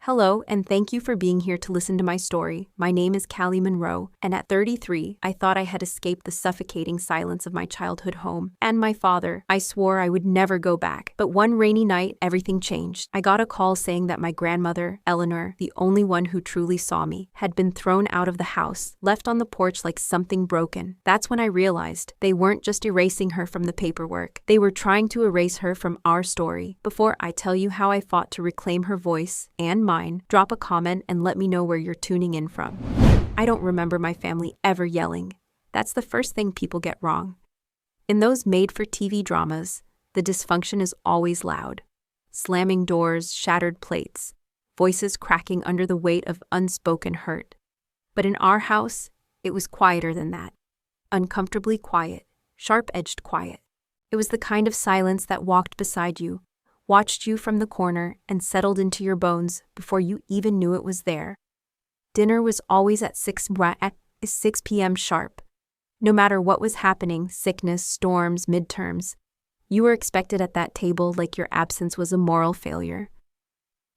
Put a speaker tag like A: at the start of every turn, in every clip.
A: Hello, and thank you for being here to listen to my story. My name is Callie Monroe, and at 33, I thought I had escaped the suffocating silence of my childhood home. And my father, I swore I would never go back. But one rainy night, everything changed. I got a call saying that my grandmother, Eleanor, the only one who truly saw me, had been thrown out of the house, left on the porch like something broken. That's when I realized they weren't just erasing her from the paperwork. They were trying to erase her from our story. Before I tell you how I fought to reclaim her voice and mine, drop a comment and let me know where you're tuning in from. I don't remember my family ever yelling. That's the first thing people get wrong. In those made-for-TV dramas, the dysfunction is always loud. Slamming doors, shattered plates, voices cracking under the weight of unspoken hurt. But in our house, it was quieter than that. Uncomfortably quiet, sharp-edged quiet. It was the kind of silence that walked beside you, watched you from the corner, and settled into your bones before you even knew it was there. Dinner was always at 6 p.m. sharp. No matter what was happening, sickness, storms, midterms, you were expected at that table like your absence was a moral failure.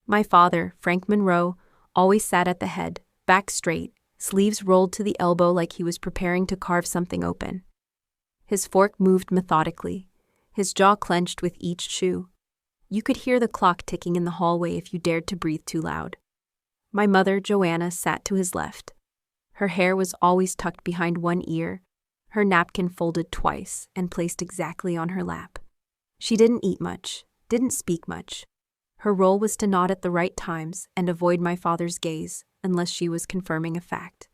A: My father, Frank Monroe, always sat at the head, back straight, sleeves rolled to the elbow like he was preparing to carve something open. His fork moved methodically, his jaw clenched with each chew. You could hear the clock ticking in the hallway if you dared to breathe too loud. My mother, Joanna, sat to his left. Her hair was always tucked behind one ear, her napkin folded twice and placed exactly on her lap. She didn't eat much, didn't speak much. Her role was to nod at the right times and avoid my father's gaze unless she was confirming a fact.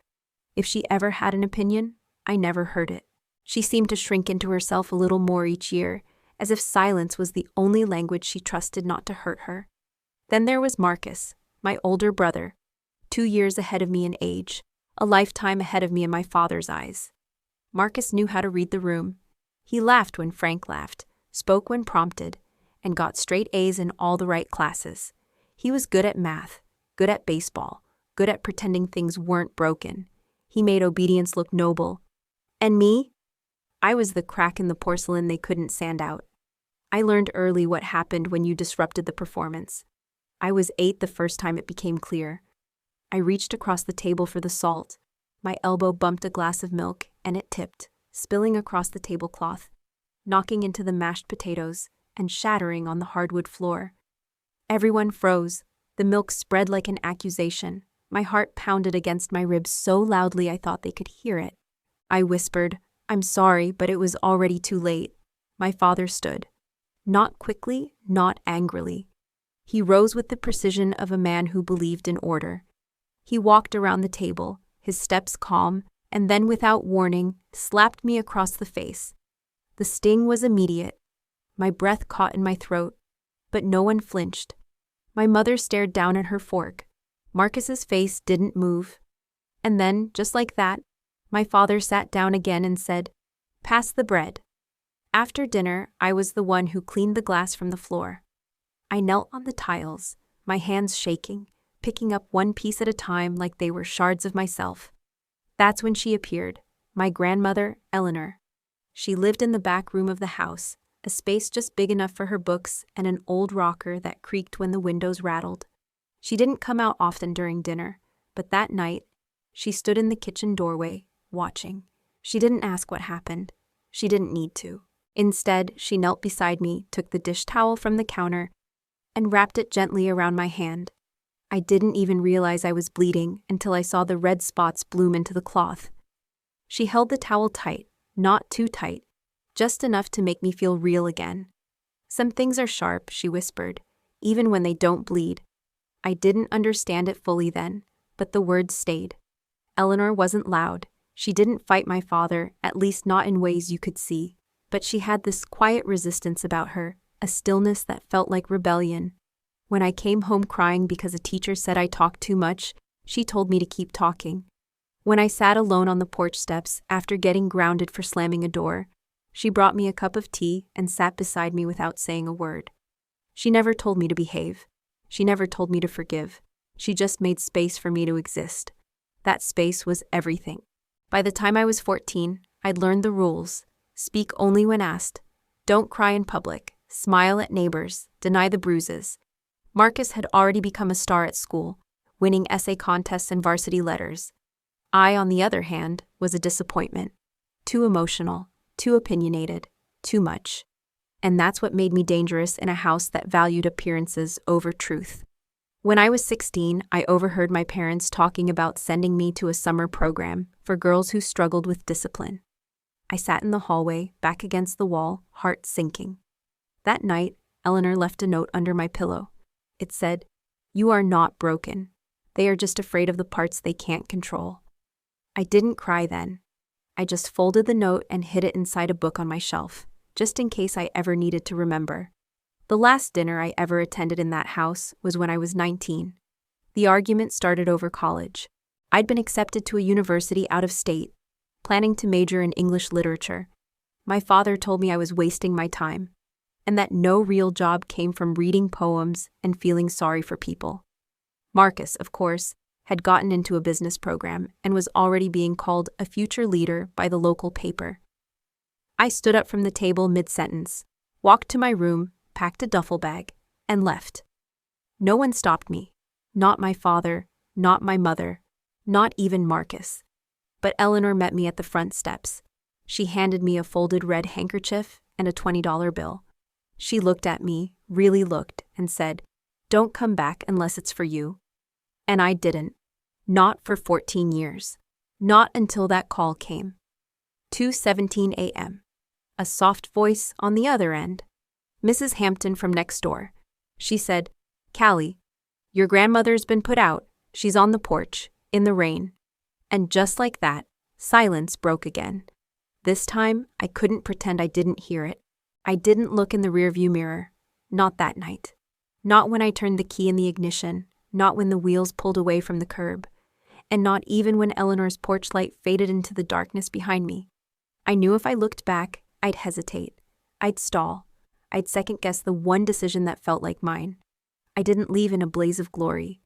A: If she ever had an opinion, I never heard it. She seemed to shrink into herself a little more each year, as if silence was the only language she trusted not to hurt her. Then there was Marcus, my older brother, 2 years ahead of me in age, a lifetime ahead of me in my father's eyes. Marcus knew how to read the room. He laughed when Frank laughed, spoke when prompted, and got straight A's in all the right classes. He was good at math, good at baseball, good at pretending things weren't broken. He made obedience look noble. And me? I was the crack in the porcelain they couldn't sand out. I learned early what happened when you disrupted the performance. I was 8 the first time it became clear. I reached across the table for the salt. My elbow bumped a glass of milk, and it tipped, spilling across the tablecloth, knocking into the mashed potatoes, and shattering on the hardwood floor. Everyone froze. The milk spread like an accusation. My heart pounded against my ribs so loudly I thought they could hear it. I whispered, "I'm sorry, but it was already too late." My father stood. Not quickly, not angrily. He rose with the precision of a man who believed in order. He walked around the table, his steps calm, and then without warning, slapped me across the face. The sting was immediate. My breath caught in my throat, but no one flinched. My mother stared down at her fork. Marcus's face didn't move. And then, just like that, my father sat down again and said, "Pass the bread." After dinner, I was the one who cleaned the glass from the floor. I knelt on the tiles, my hands shaking, picking up one piece at a time like they were shards of myself. That's when she appeared, my grandmother, Eleanor. She lived in the back room of the house, a space just big enough for her books and an old rocker that creaked when the windows rattled. She didn't come out often during dinner, but that night, she stood in the kitchen doorway, watching. She didn't ask what happened. She didn't need to. Instead, she knelt beside me, took the dish towel from the counter, and wrapped it gently around my hand. I didn't even realize I was bleeding until I saw the red spots bloom into the cloth. She held the towel tight, not too tight, just enough to make me feel real again. "Some things are sharp," she whispered, "even when they don't bleed." I didn't understand it fully then, but the words stayed. Eleanor wasn't loud. She didn't fight my father, at least not in ways you could see. But she had this quiet resistance about her, a stillness that felt like rebellion. When I came home crying because a teacher said I talked too much, she told me to keep talking. When I sat alone on the porch steps after getting grounded for slamming a door, she brought me a cup of tea and sat beside me without saying a word. She never told me to behave. She never told me to forgive. She just made space for me to exist. That space was everything. By the time I was 14, I'd learned the rules. Speak only when asked. Don't cry in public. Smile at neighbors. Deny the bruises. Marcus had already become a star at school, winning essay contests and varsity letters. I, on the other hand, was a disappointment. Too emotional, too opinionated, too much. And that's what made me dangerous in a house that valued appearances over truth. When I was 16, I overheard my parents talking about sending me to a summer program for girls who struggled with discipline. I sat in the hallway, back against the wall, heart sinking. That night, Eleanor left a note under my pillow. It said, "You are not broken. They are just afraid of the parts they can't control." I didn't cry then. I just folded the note and hid it inside a book on my shelf, just in case I ever needed to remember. The last dinner I ever attended in that house was when I was 19. The argument started over college. I'd been accepted to a university out of state, planning to major in English literature. My father told me I was wasting my time, and that no real job came from reading poems and feeling sorry for people. Marcus, of course, had gotten into a business program and was already being called a future leader by the local paper. I stood up from the table mid-sentence, walked to my room, packed a duffel bag, and left. No one stopped me. Not my father, not my mother, not even Marcus. But Eleanor met me at the front steps. She handed me a folded red handkerchief and a $20 bill. She looked at me, really looked, and said, "Don't come back unless it's for you." And I didn't. Not for 14 years. Not until that call came. 2:17 a.m. A soft voice on the other end. Mrs. Hampton from next door. She said, "Callie, your grandmother's been put out. She's on the porch, in the rain." And just like that, silence broke again. This time, I couldn't pretend I didn't hear it. I didn't look in the rearview mirror. Not that night. Not when I turned the key in the ignition. Not when the wheels pulled away from the curb. And not even when Eleanor's porch light faded into the darkness behind me. I knew if I looked back, I'd hesitate. I'd stall. I'd second-guess the one decision that felt like mine. I didn't leave in a blaze of glory.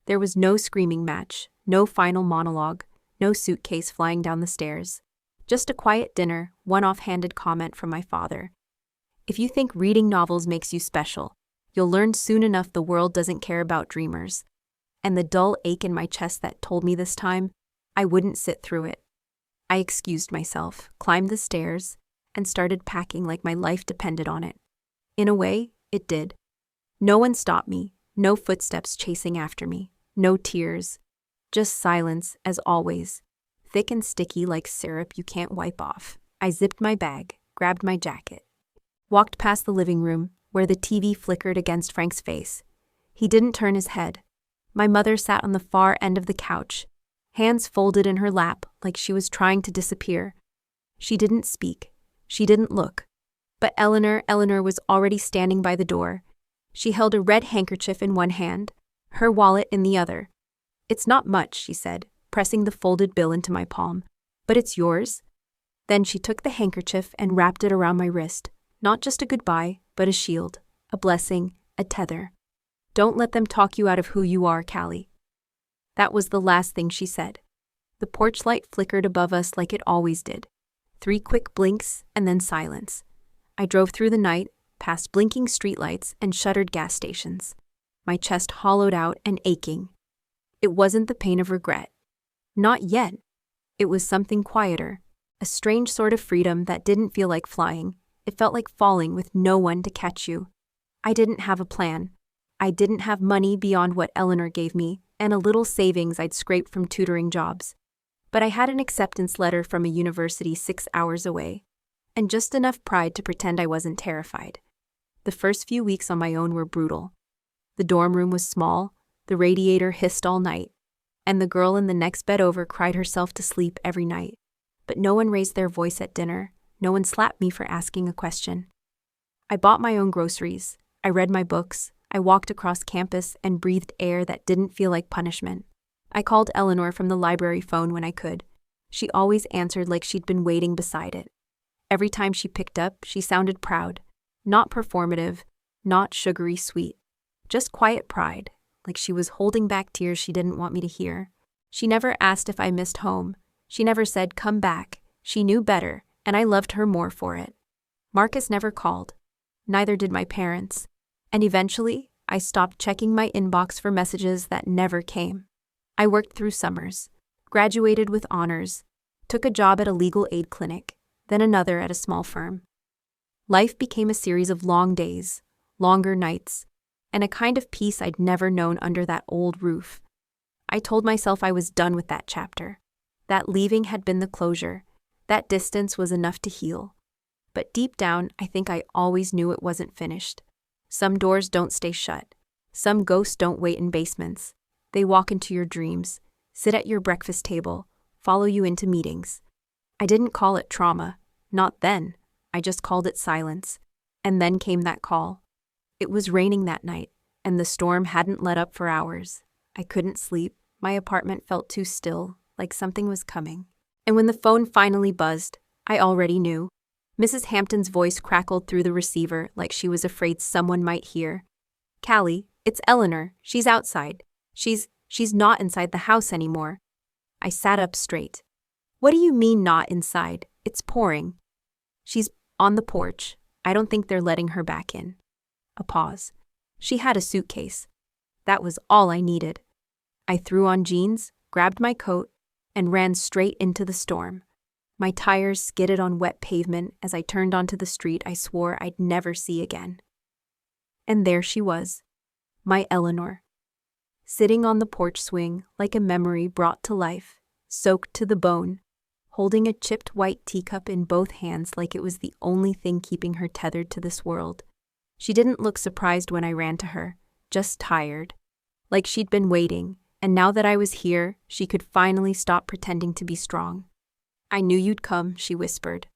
A: There was no screaming match, no final monologue, no suitcase flying down the stairs. Just a quiet dinner, one offhanded comment from my father. "If you think reading novels makes you special, you'll learn soon enough the world doesn't care about dreamers." And the dull ache in my chest that told me this time, I wouldn't sit through it. I excused myself, climbed the stairs, and started packing like my life depended on it. In a way, it did. No one stopped me, no footsteps chasing after me, no tears. Just silence, as always, thick and sticky like syrup you can't wipe off. I zipped my bag, grabbed my jacket. Walked past the living room, where the TV flickered against Frank's face. He didn't turn his head. My mother sat on the far end of the couch, hands folded in her lap like she was trying to disappear. She didn't speak. She didn't look. But Eleanor was already standing by the door. She held a red handkerchief in one hand, her wallet in the other. "It's not much," she said, pressing the folded bill into my palm. "But it's yours." Then she took the handkerchief and wrapped it around my wrist. Not just a goodbye, but a shield, a blessing, a tether. "Don't let them talk you out of who you are, Callie." That was the last thing she said. The porch light flickered above us like it always did. 3 quick blinks, and then silence. I drove through the night, past blinking streetlights and shuttered gas stations. My chest hollowed out and aching. It wasn't the pain of regret. Not yet. It was something quieter, a strange sort of freedom that didn't feel like flying. It felt like falling with no one to catch you. I didn't have a plan. I didn't have money beyond what Eleanor gave me and a little savings I'd scraped from tutoring jobs. But I had an acceptance letter from a university 6 hours away, and just enough pride to pretend I wasn't terrified. The first few weeks on my own were brutal. The dorm room was small, the radiator hissed all night, and the girl in the next bed over cried herself to sleep every night. But no one raised their voice at dinner. No one slapped me for asking a question. I bought my own groceries. I read my books. I walked across campus and breathed air that didn't feel like punishment. I called Eleanor from the library phone when I could. She always answered like she'd been waiting beside it. Every time she picked up, she sounded proud. Not performative, not sugary sweet. Just quiet pride, like she was holding back tears she didn't want me to hear. She never asked if I missed home. She never said, "Come back." She knew better, and I loved her more for it. Marcus never called. Neither did my parents. And eventually, I stopped checking my inbox for messages that never came. I worked through summers, graduated with honors, took a job at a legal aid clinic, then another at a small firm. Life became a series of long days, longer nights, and a kind of peace I'd never known under that old roof. I told myself I was done with that chapter. That leaving had been the closure. That distance was enough to heal. But deep down, I think I always knew it wasn't finished. Some doors don't stay shut. Some ghosts don't wait in basements. They walk into your dreams, sit at your breakfast table, follow you into meetings. I didn't call it trauma. Not then. I just called it silence. And then came that call. It was raining that night, and the storm hadn't let up for hours. I couldn't sleep. My apartment felt too still, like something was coming. And when the phone finally buzzed, I already knew. Mrs. Hampton's voice crackled through the receiver like she was afraid someone might hear. "Callie, it's Eleanor. She's outside. She's not inside the house anymore." I sat up straight. "What do you mean not inside? It's pouring." "She's on the porch. I don't think they're letting her back in." A pause. She had a suitcase. That was all I needed. I threw on jeans, grabbed my coat, and ran straight into the storm. My tires skidded on wet pavement as I turned onto the street I swore I'd never see again. And there she was, my Eleanor, sitting on the porch swing like a memory brought to life, soaked to the bone, holding a chipped white teacup in both hands like it was the only thing keeping her tethered to this world. She didn't look surprised when I ran to her, just tired, like she'd been waiting, and now that I was here, she could finally stop pretending to be strong. "I knew you'd come," she whispered.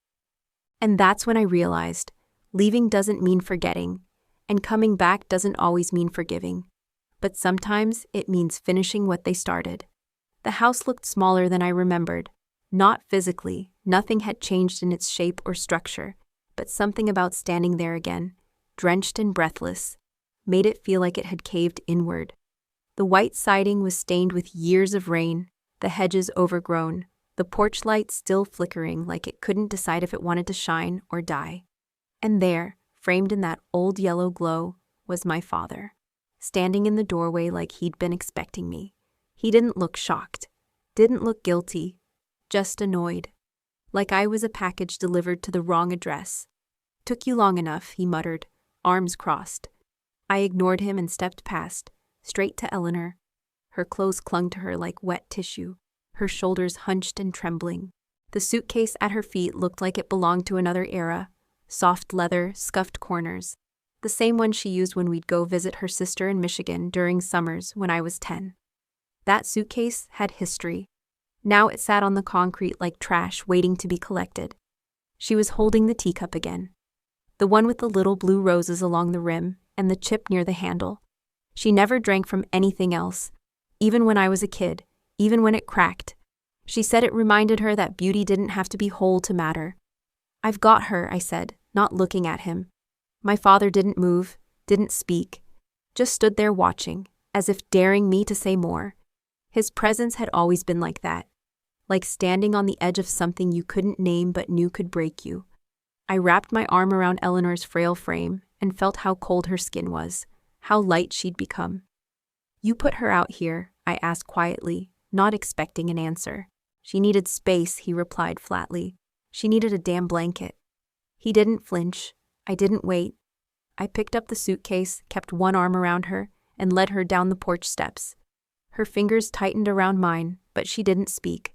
A: And that's when I realized, leaving doesn't mean forgetting, and coming back doesn't always mean forgiving. But sometimes it means finishing what they started. The house looked smaller than I remembered. Not physically, nothing had changed in its shape or structure, but something about standing there again, drenched and breathless, made it feel like it had caved inward. The white siding was stained with years of rain, the hedges overgrown, the porch light still flickering like it couldn't decide if it wanted to shine or die. And there, framed in that old yellow glow, was my father, standing in the doorway like he'd been expecting me. He didn't look shocked, didn't look guilty, just annoyed, like I was a package delivered to the wrong address. "Took you long enough," he muttered, arms crossed. I ignored him and stepped past, straight to Eleanor. Her clothes clung to her like wet tissue, her shoulders hunched and trembling. The suitcase at her feet looked like it belonged to another era, soft leather, scuffed corners, the same one she used when we'd go visit her sister in Michigan during summers when I was 10. That suitcase had history. Now it sat on the concrete like trash waiting to be collected. She was holding the teacup again, the one with the little blue roses along the rim and the chip near the handle. She never drank from anything else, even when I was a kid, even when it cracked. She said it reminded her that beauty didn't have to be whole to matter. "I've got her," I said, not looking at him. My father didn't move, didn't speak, just stood there watching, as if daring me to say more. His presence had always been like that, like standing on the edge of something you couldn't name but knew could break you. I wrapped my arm around Eleanor's frail frame and felt how cold her skin was, how light she'd become. "You put her out here," I asked quietly, not expecting an answer. "She needed space," he replied flatly. "She needed a damn blanket." He didn't flinch. I didn't wait. I picked up the suitcase, kept one arm around her, and led her down the porch steps. Her fingers tightened around mine, but she didn't speak.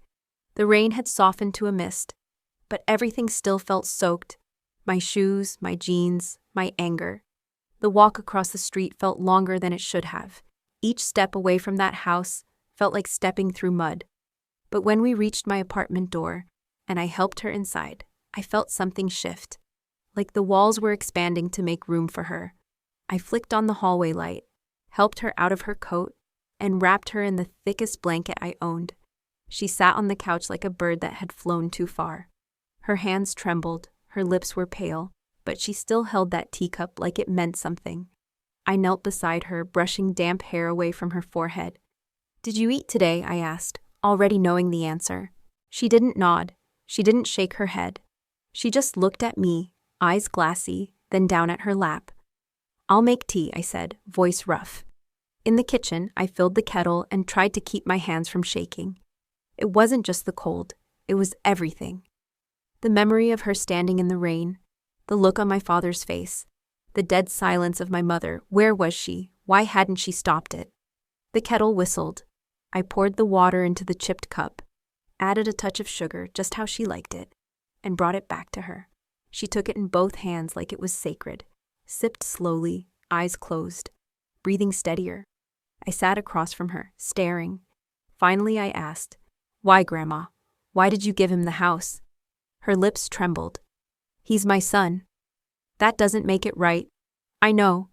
A: The rain had softened to a mist, but everything still felt soaked. My shoes, my jeans, my anger. The walk across the street felt longer than it should have. Each step away from that house felt like stepping through mud. But when we reached my apartment door, and I helped her inside, I felt something shift, like the walls were expanding to make room for her. I flicked on the hallway light, helped her out of her coat, and wrapped her in the thickest blanket I owned. She sat on the couch like a bird that had flown too far. Her hands trembled, her lips were pale, but she still held that teacup like it meant something. I knelt beside her, brushing damp hair away from her forehead. "Did you eat today?" I asked, already knowing the answer. She didn't nod. She didn't shake her head. She just looked at me, eyes glassy, then down at her lap. "I'll make tea," I said, voice rough. In the kitchen, I filled the kettle and tried to keep my hands from shaking. It wasn't just the cold, it was everything. The memory of her standing in the rain, the look on my father's face, the dead silence of my mother. Where was she? Why hadn't she stopped it? The kettle whistled. I poured the water into the chipped cup, added a touch of sugar just how she liked it, and brought it back to her. She took it in both hands like it was sacred, sipped slowly, eyes closed, breathing steadier. I sat across from her, staring. Finally I asked, "Why, Grandma? Why did you give him the house?" Her lips trembled. "He's my son." "That doesn't make it right." "I know."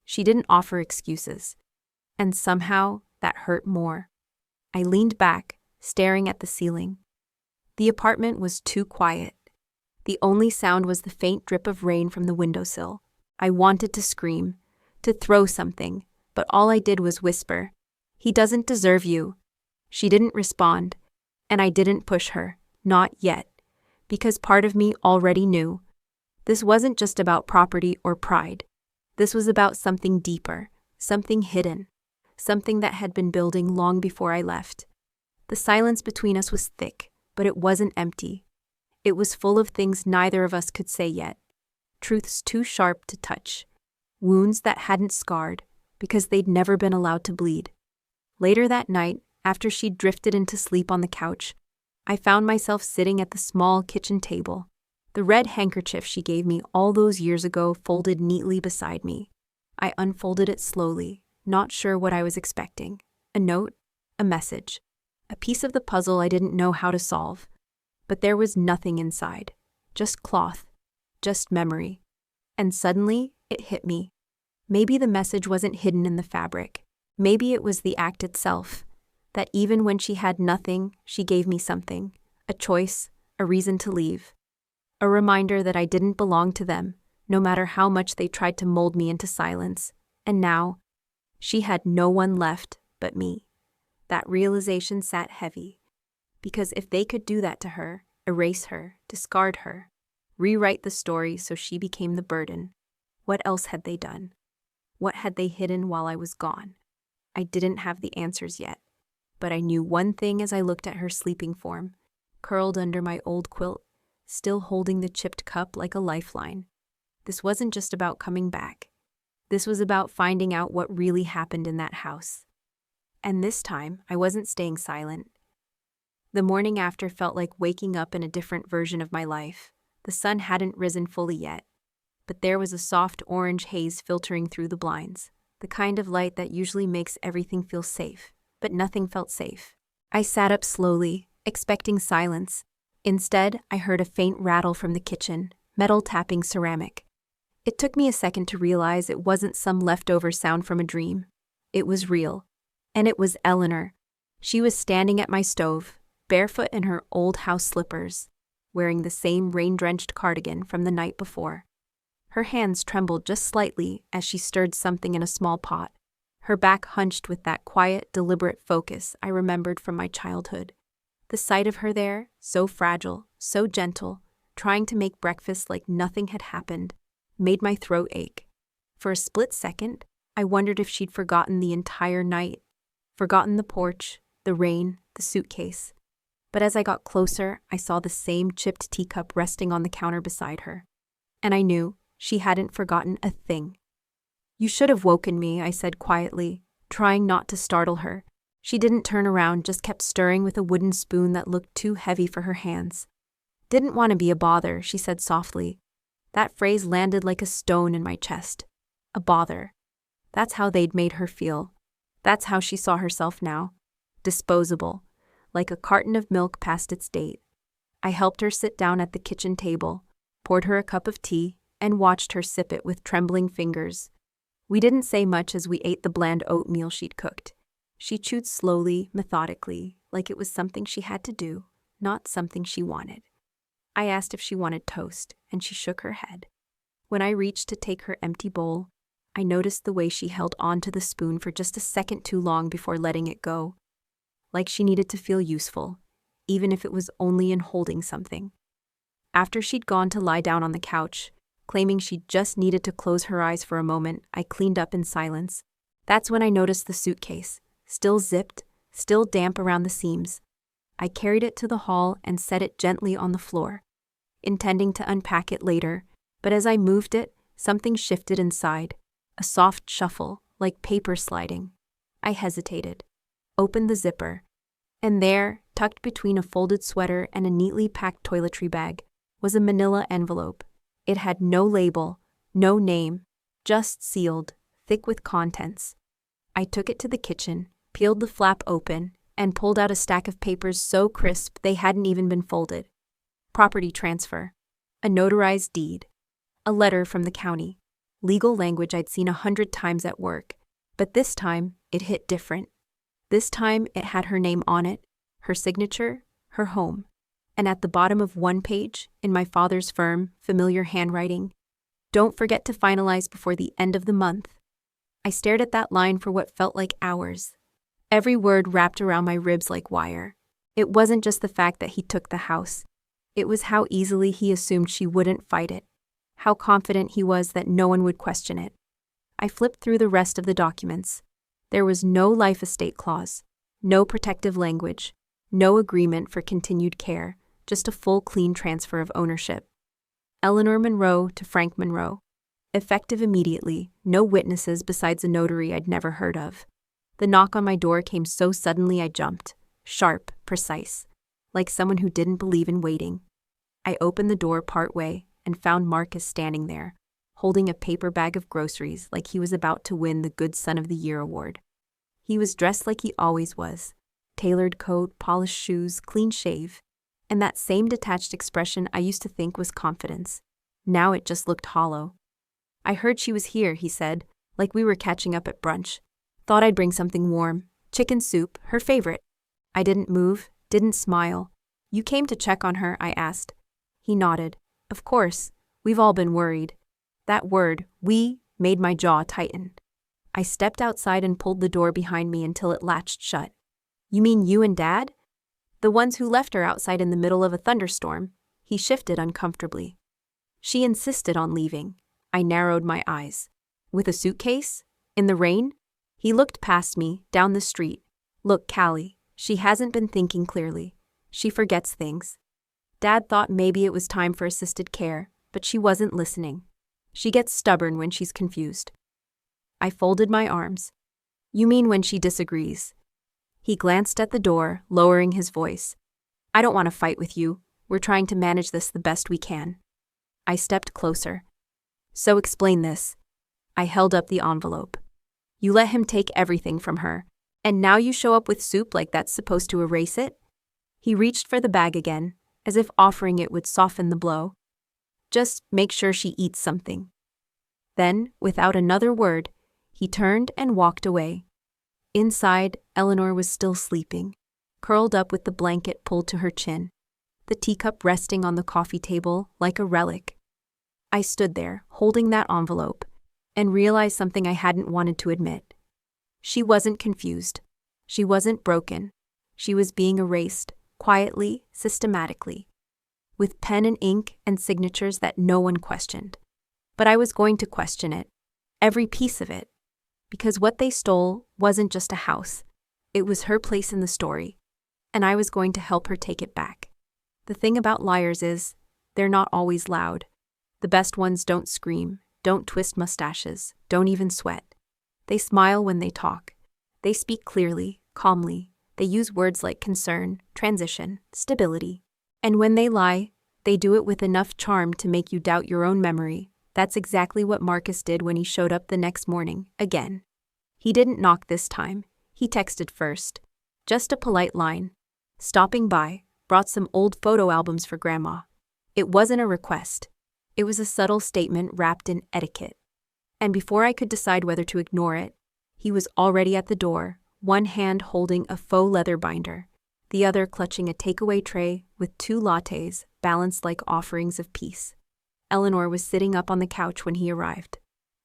A: She didn't offer excuses. And somehow, that hurt more. I leaned back, staring at the ceiling. The apartment was too quiet. The only sound was the faint drip of rain from the windowsill. I wanted to scream, to throw something, but all I did was whisper, "He doesn't deserve you." She didn't respond, and I didn't push her, not yet, because part of me already knew. This wasn't just about property or pride. This was about something deeper, something hidden, something that had been building long before I left. The silence between us was thick, but it wasn't empty. It was full of things neither of us could say yet. Truths too sharp to touch. Wounds that hadn't scarred, because they'd never been allowed to bleed. Later that night, after she'd drifted into sleep on the couch, I found myself sitting at the small kitchen table, the red handkerchief she gave me all those years ago folded neatly beside me. I unfolded it slowly, not sure what I was expecting. A note, a message, a piece of the puzzle I didn't know how to solve. But there was nothing inside, just cloth, just memory. And suddenly, it hit me. Maybe the message wasn't hidden in the fabric. Maybe it was the act itself, that even when she had nothing, she gave me something, a choice, a reason to leave. A reminder that I didn't belong to them, no matter how much they tried to mold me into silence. And now, she had no one left but me. That realization sat heavy, because if they could do that to her, erase her, discard her, rewrite the story so she became the burden, what else had they done? What had they hidden while I was gone? I didn't have the answers yet, but I knew one thing as I looked at her sleeping form, curled under my old quilt, still holding the chipped cup like a lifeline. This wasn't just about coming back. This was about finding out what really happened in that house. And this time, I wasn't staying silent. The morning after felt like waking up in a different version of my life. The sun hadn't risen fully yet, but there was a soft orange haze filtering through the blinds, the kind of light that usually makes everything feel safe, but nothing felt safe. I sat up slowly, expecting silence. Instead, I heard a faint rattle from the kitchen, metal tapping ceramic. It took me a second to realize it wasn't some leftover sound from a dream. It was real. And it was Eleanor. She was standing at my stove, barefoot in her old house slippers, wearing the same rain-drenched cardigan from the night before. Her hands trembled just slightly as she stirred something in a small pot, her back hunched with that quiet, deliberate focus I remembered from my childhood. The sight of her there, so fragile, so gentle, trying to make breakfast like nothing had happened, made my throat ache. For a split second, I wondered if she'd forgotten the entire night, forgotten the porch, the rain, the suitcase. But as I got closer, I saw the same chipped teacup resting on the counter beside her. And I knew she hadn't forgotten a thing. "You should have woken me," I said quietly, trying not to startle her. She didn't turn around, just kept stirring with a wooden spoon that looked too heavy for her hands. "Didn't want to be a bother," she said softly. That phrase landed like a stone in my chest. A bother. That's how they'd made her feel. That's how she saw herself now. Disposable. Like a carton of milk past its date. I helped her sit down at the kitchen table, poured her a cup of tea, and watched her sip it with trembling fingers. We didn't say much as we ate the bland oatmeal she'd cooked. She chewed slowly, methodically, like it was something she had to do, not something she wanted. I asked if she wanted toast, and she shook her head. When I reached to take her empty bowl, I noticed the way she held on to the spoon for just a second too long before letting it go. Like she needed to feel useful, even if it was only in holding something. After she'd gone to lie down on the couch, Claiming she just needed to close her eyes for a moment, I cleaned up in silence. That's when I noticed the suitcase, still zipped, still damp around the seams. I carried it to the hall and set it gently on the floor, intending to unpack it later, but as I moved it, something shifted inside, a soft shuffle, like paper sliding. I hesitated, opened the zipper, and there, tucked between a folded sweater and a neatly packed toiletry bag, was a manila envelope. It had no label, no name, just sealed, thick with contents. I took it to the kitchen, peeled the flap open, and pulled out a stack of papers so crisp they hadn't even been folded. Property transfer, a notarized deed, a letter from the county, legal language I'd seen 100 times at work, but this time it hit different. This time it had her name on it, her signature, her home, and at the bottom of one page, in my father's firm, familiar handwriting, "Don't forget to finalize before the end of the month." I stared at that line for what felt like hours. Every word wrapped around my ribs like wire. It wasn't just the fact that he took the house. It was how easily he assumed she wouldn't fight it, how confident he was that no one would question it. I flipped through the rest of the documents. There was no life estate clause, no protective language, no agreement for continued care, just a full clean transfer of ownership. Eleanor Monroe to Frank Monroe. Effective immediately, no witnesses besides a notary I'd never heard of. The knock on my door came so suddenly I jumped, sharp, precise, like someone who didn't believe in waiting. I opened the door partway and found Marcus standing there, holding a paper bag of groceries like he was about to win the Good Son of the Year award. He was dressed like he always was, tailored coat, polished shoes, clean shave, and that same detached expression I used to think was confidence. Now it just looked hollow. "I heard she was here," he said, like we were catching up at brunch. "Thought I'd bring something warm. Chicken soup, her favorite." I didn't move, didn't smile. "You came to check on her?" I asked. He nodded. "Of course. We've all been worried." That word, "we," made my jaw tighten. I stepped outside and pulled the door behind me until it latched shut. "You mean you and Dad?" "The ones who left her outside in the middle of a thunderstorm." He shifted uncomfortably. "She insisted on leaving." I narrowed my eyes. "With a suitcase? In the rain?" He looked past me, down the street. "Look, Callie, she hasn't been thinking clearly. She forgets things. Dad thought maybe it was time for assisted care, but she wasn't listening. She gets stubborn when she's confused." I folded my arms. "You mean when she disagrees?" He glanced at the door, lowering his voice. "I don't want to fight with you. We're trying to manage this the best we can." I stepped closer. "So explain this." I held up the envelope. "You let him take everything from her, and now you show up with soup like that's supposed to erase it?" He reached for the bag again, as if offering it would soften the blow. "Just make sure she eats something." Then, without another word, he turned and walked away. Inside, Eleanor was still sleeping, curled up with the blanket pulled to her chin, the teacup resting on the coffee table like a relic. I stood there, holding that envelope, and realized something I hadn't wanted to admit. She wasn't confused. She wasn't broken. She was being erased, quietly, systematically, with pen and ink and signatures that no one questioned. But I was going to question it, every piece of it, because what they stole wasn't just a house. It was her place in the story, and I was going to help her take it back. The thing about liars is, they're not always loud. The best ones don't scream, don't twist mustaches, don't even sweat. They smile when they talk. They speak clearly, calmly. They use words like concern, transition, stability. And when they lie, they do it with enough charm to make you doubt your own memory. That's exactly what Marcus did when he showed up the next morning, again. He didn't knock this time. He texted first. Just a polite line. Stopping by, brought some old photo albums for Grandma. It wasn't a request. It was a subtle statement wrapped in etiquette. And before I could decide whether to ignore it, he was already at the door, one hand holding a faux leather binder, the other clutching a takeaway tray with 2 lattes balanced like offerings of peace. Eleanor was sitting up on the couch when he arrived.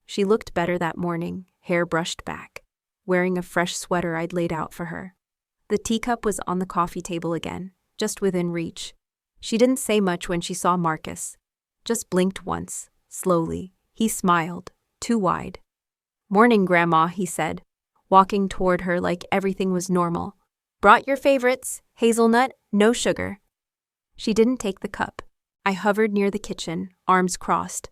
A: She looked better that morning, hair brushed back, wearing a fresh sweater I'd laid out for her. The teacup was on the coffee table again, just within reach. She didn't say much when she saw Marcus, just blinked once, Slowly, he smiled, too wide. "Morning, Grandma," he said, walking toward her like everything was normal. "Brought your favorites, hazelnut, no sugar." She didn't take the cup. I hovered near the kitchen, arms crossed,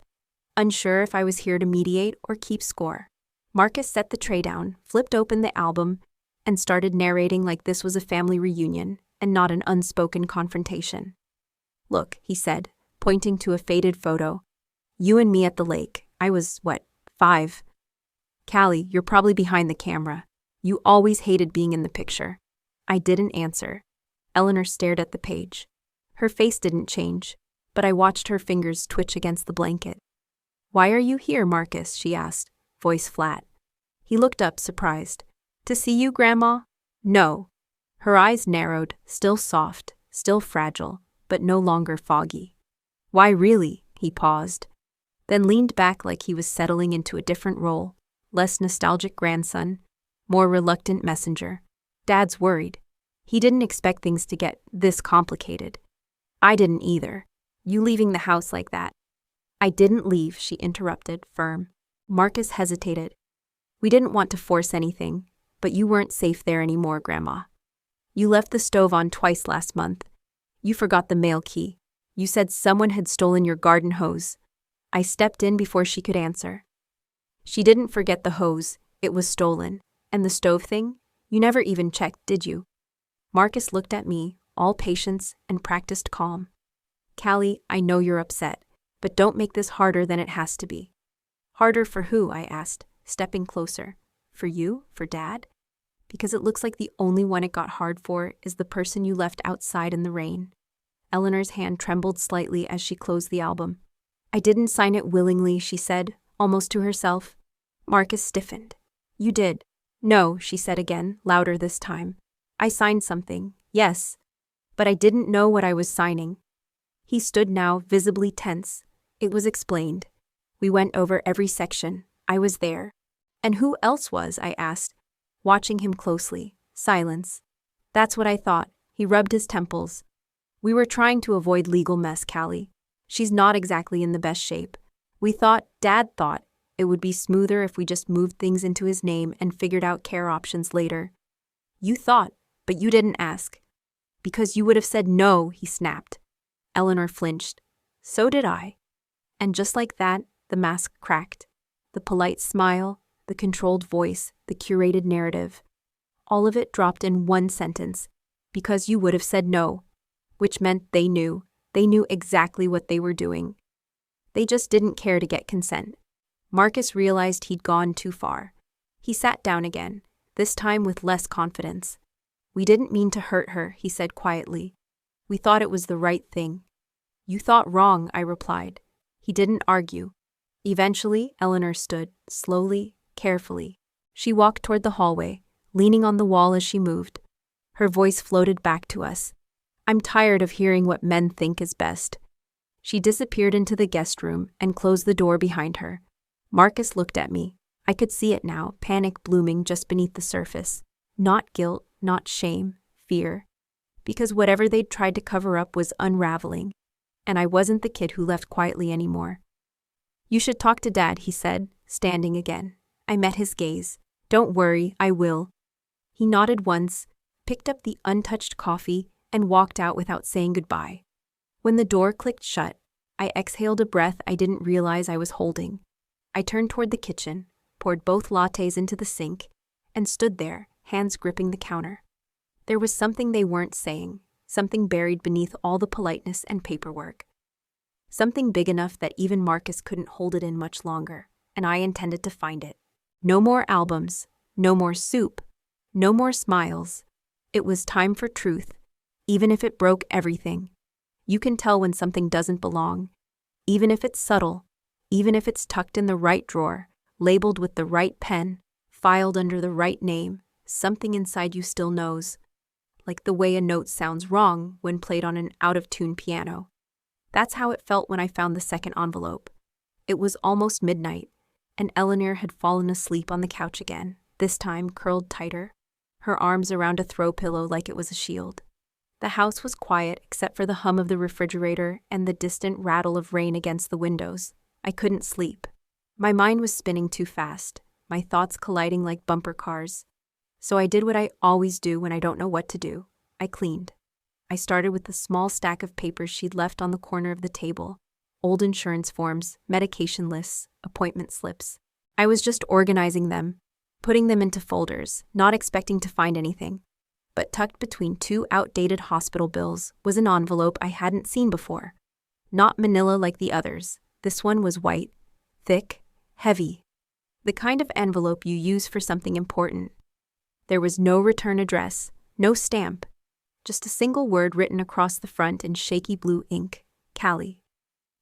A: unsure if I was here to mediate or keep score. Marcus set the tray down, flipped open the album, and started narrating like this was a family reunion and not an unspoken confrontation. "Look," he said, pointing to a faded photo. "You and me at the lake. I was, 5? Callie, you're probably behind the camera. You always hated being in the picture." I didn't answer. Eleanor stared at the page. Her face didn't change, but I watched her fingers twitch against the blanket. "Why are you here, Marcus?" she asked, voice flat. He looked up, surprised. "To see you, Grandma?" "No." Her eyes narrowed, still soft, still fragile, but no longer foggy. "Why really?" He paused, then leaned back like he was settling into a different role, less nostalgic grandson, more reluctant messenger. "Dad's worried. He didn't expect things to get this complicated." "I didn't either. You leaving the house like that." "I didn't leave," she interrupted, firm. Marcus hesitated. "We didn't want to force anything, but you weren't safe there anymore, Grandma. You left the stove on twice last month. You forgot the mail key. You said someone had stolen your garden hose." I stepped in before she could answer. "She didn't forget the hose. It was stolen. And the stove thing? You never even checked, did you?" Marcus looked at me, all patience and practiced calm. "Callie, I know you're upset, but don't make this harder than it has to be." "Harder for who?" I asked, stepping closer. "For you? For Dad? Because it looks like the only one it got hard for is the person you left outside in the rain." Eleanor's hand trembled slightly as she closed the album. "I didn't sign it willingly," she said, almost to herself. Marcus stiffened. "You did." "No," she said again, louder this time. "I signed something, yes, but I didn't know what I was signing." He stood now, visibly tense. It was explained. We went over every section. I was there. "And who else was?" I asked, watching him closely. Silence. "That's what I thought." He rubbed his temples. "We were trying to avoid legal mess, Callie. She's not exactly in the best shape. Dad thought, it would be smoother if we just moved things into his name and figured out care options later." "You thought, but you didn't ask." "Because you would have said no," he snapped. Eleanor flinched. "So did I." And just like that, the mask cracked. The polite smile, the controlled voice, the curated narrative. All of it dropped in one sentence. "Because you would have said no." Which meant they knew. They knew exactly what they were doing. They just didn't care to get consent. Marcus realized he'd gone too far. He sat down again, this time with less confidence. "We didn't mean to hurt her," he said quietly. "We thought it was the right thing." "You thought wrong," I replied. He didn't argue. Eventually, Eleanor stood, slowly, carefully. She walked toward the hallway, leaning on the wall as she moved. Her voice floated back to us. "I'm tired of hearing what men think is best." She disappeared into the guest room and closed the door behind her. Marcus looked at me. I could see it now, panic blooming just beneath the surface. Not guilt, not shame, fear. Because whatever they'd tried to cover up was unraveling. And I wasn't the kid who left quietly anymore. "You should talk to Dad," he said, standing again. I met his gaze. "Don't worry, I will." He nodded once, picked up the untouched coffee, and walked out without saying goodbye. When the door clicked shut, I exhaled a breath I didn't realize I was holding. I turned toward the kitchen, poured both lattes into the sink, and stood there, hands gripping the counter. There was something they weren't saying, something buried beneath all the politeness and paperwork. Something big enough that even Marcus couldn't hold it in much longer, and I intended to find it. No more albums, no more soup, no more smiles. It was time for truth, even if it broke everything. You can tell when something doesn't belong, even if it's subtle, even if it's tucked in the right drawer, labeled with the right pen, filed under the right name. Something inside you still knows, like the way a note sounds wrong when played on an out-of-tune piano. That's how it felt when I found the second envelope. It was almost midnight, and Eleanor had fallen asleep on the couch again, this time curled tighter, her arms around a throw pillow like it was a shield. The house was quiet except for the hum of the refrigerator and the distant rattle of rain against the windows. I couldn't sleep. My mind was spinning too fast, my thoughts colliding like bumper cars. So I did what I always do when I don't know what to do. I cleaned. I started with the small stack of papers she'd left on the corner of the table. Old insurance forms, medication lists, appointment slips. I was just organizing them, putting them into folders, not expecting to find anything. But tucked between two outdated hospital bills was an envelope I hadn't seen before. Not manila like the others. This one was white, thick, heavy. The kind of envelope you use for something important. There was no return address, no stamp. Just a single word written across the front in shaky blue ink, Callie.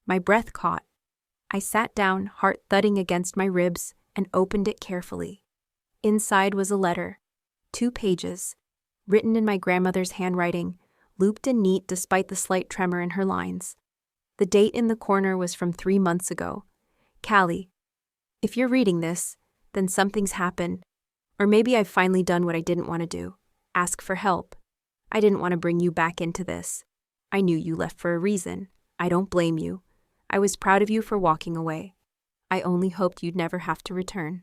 A: My breath caught. I sat down, heart thudding against my ribs, and opened it carefully. Inside was a letter. 2 pages. Written in my grandmother's handwriting, looped and neat despite the slight tremor in her lines. The date in the corner was from 3 months ago. Callie, if you're reading this, then something's happened. Or maybe I've finally done what I didn't want to do. Ask for help. I didn't want to bring you back into this. I knew you left for a reason. I don't blame you. I was proud of you for walking away. I only hoped you'd never have to return.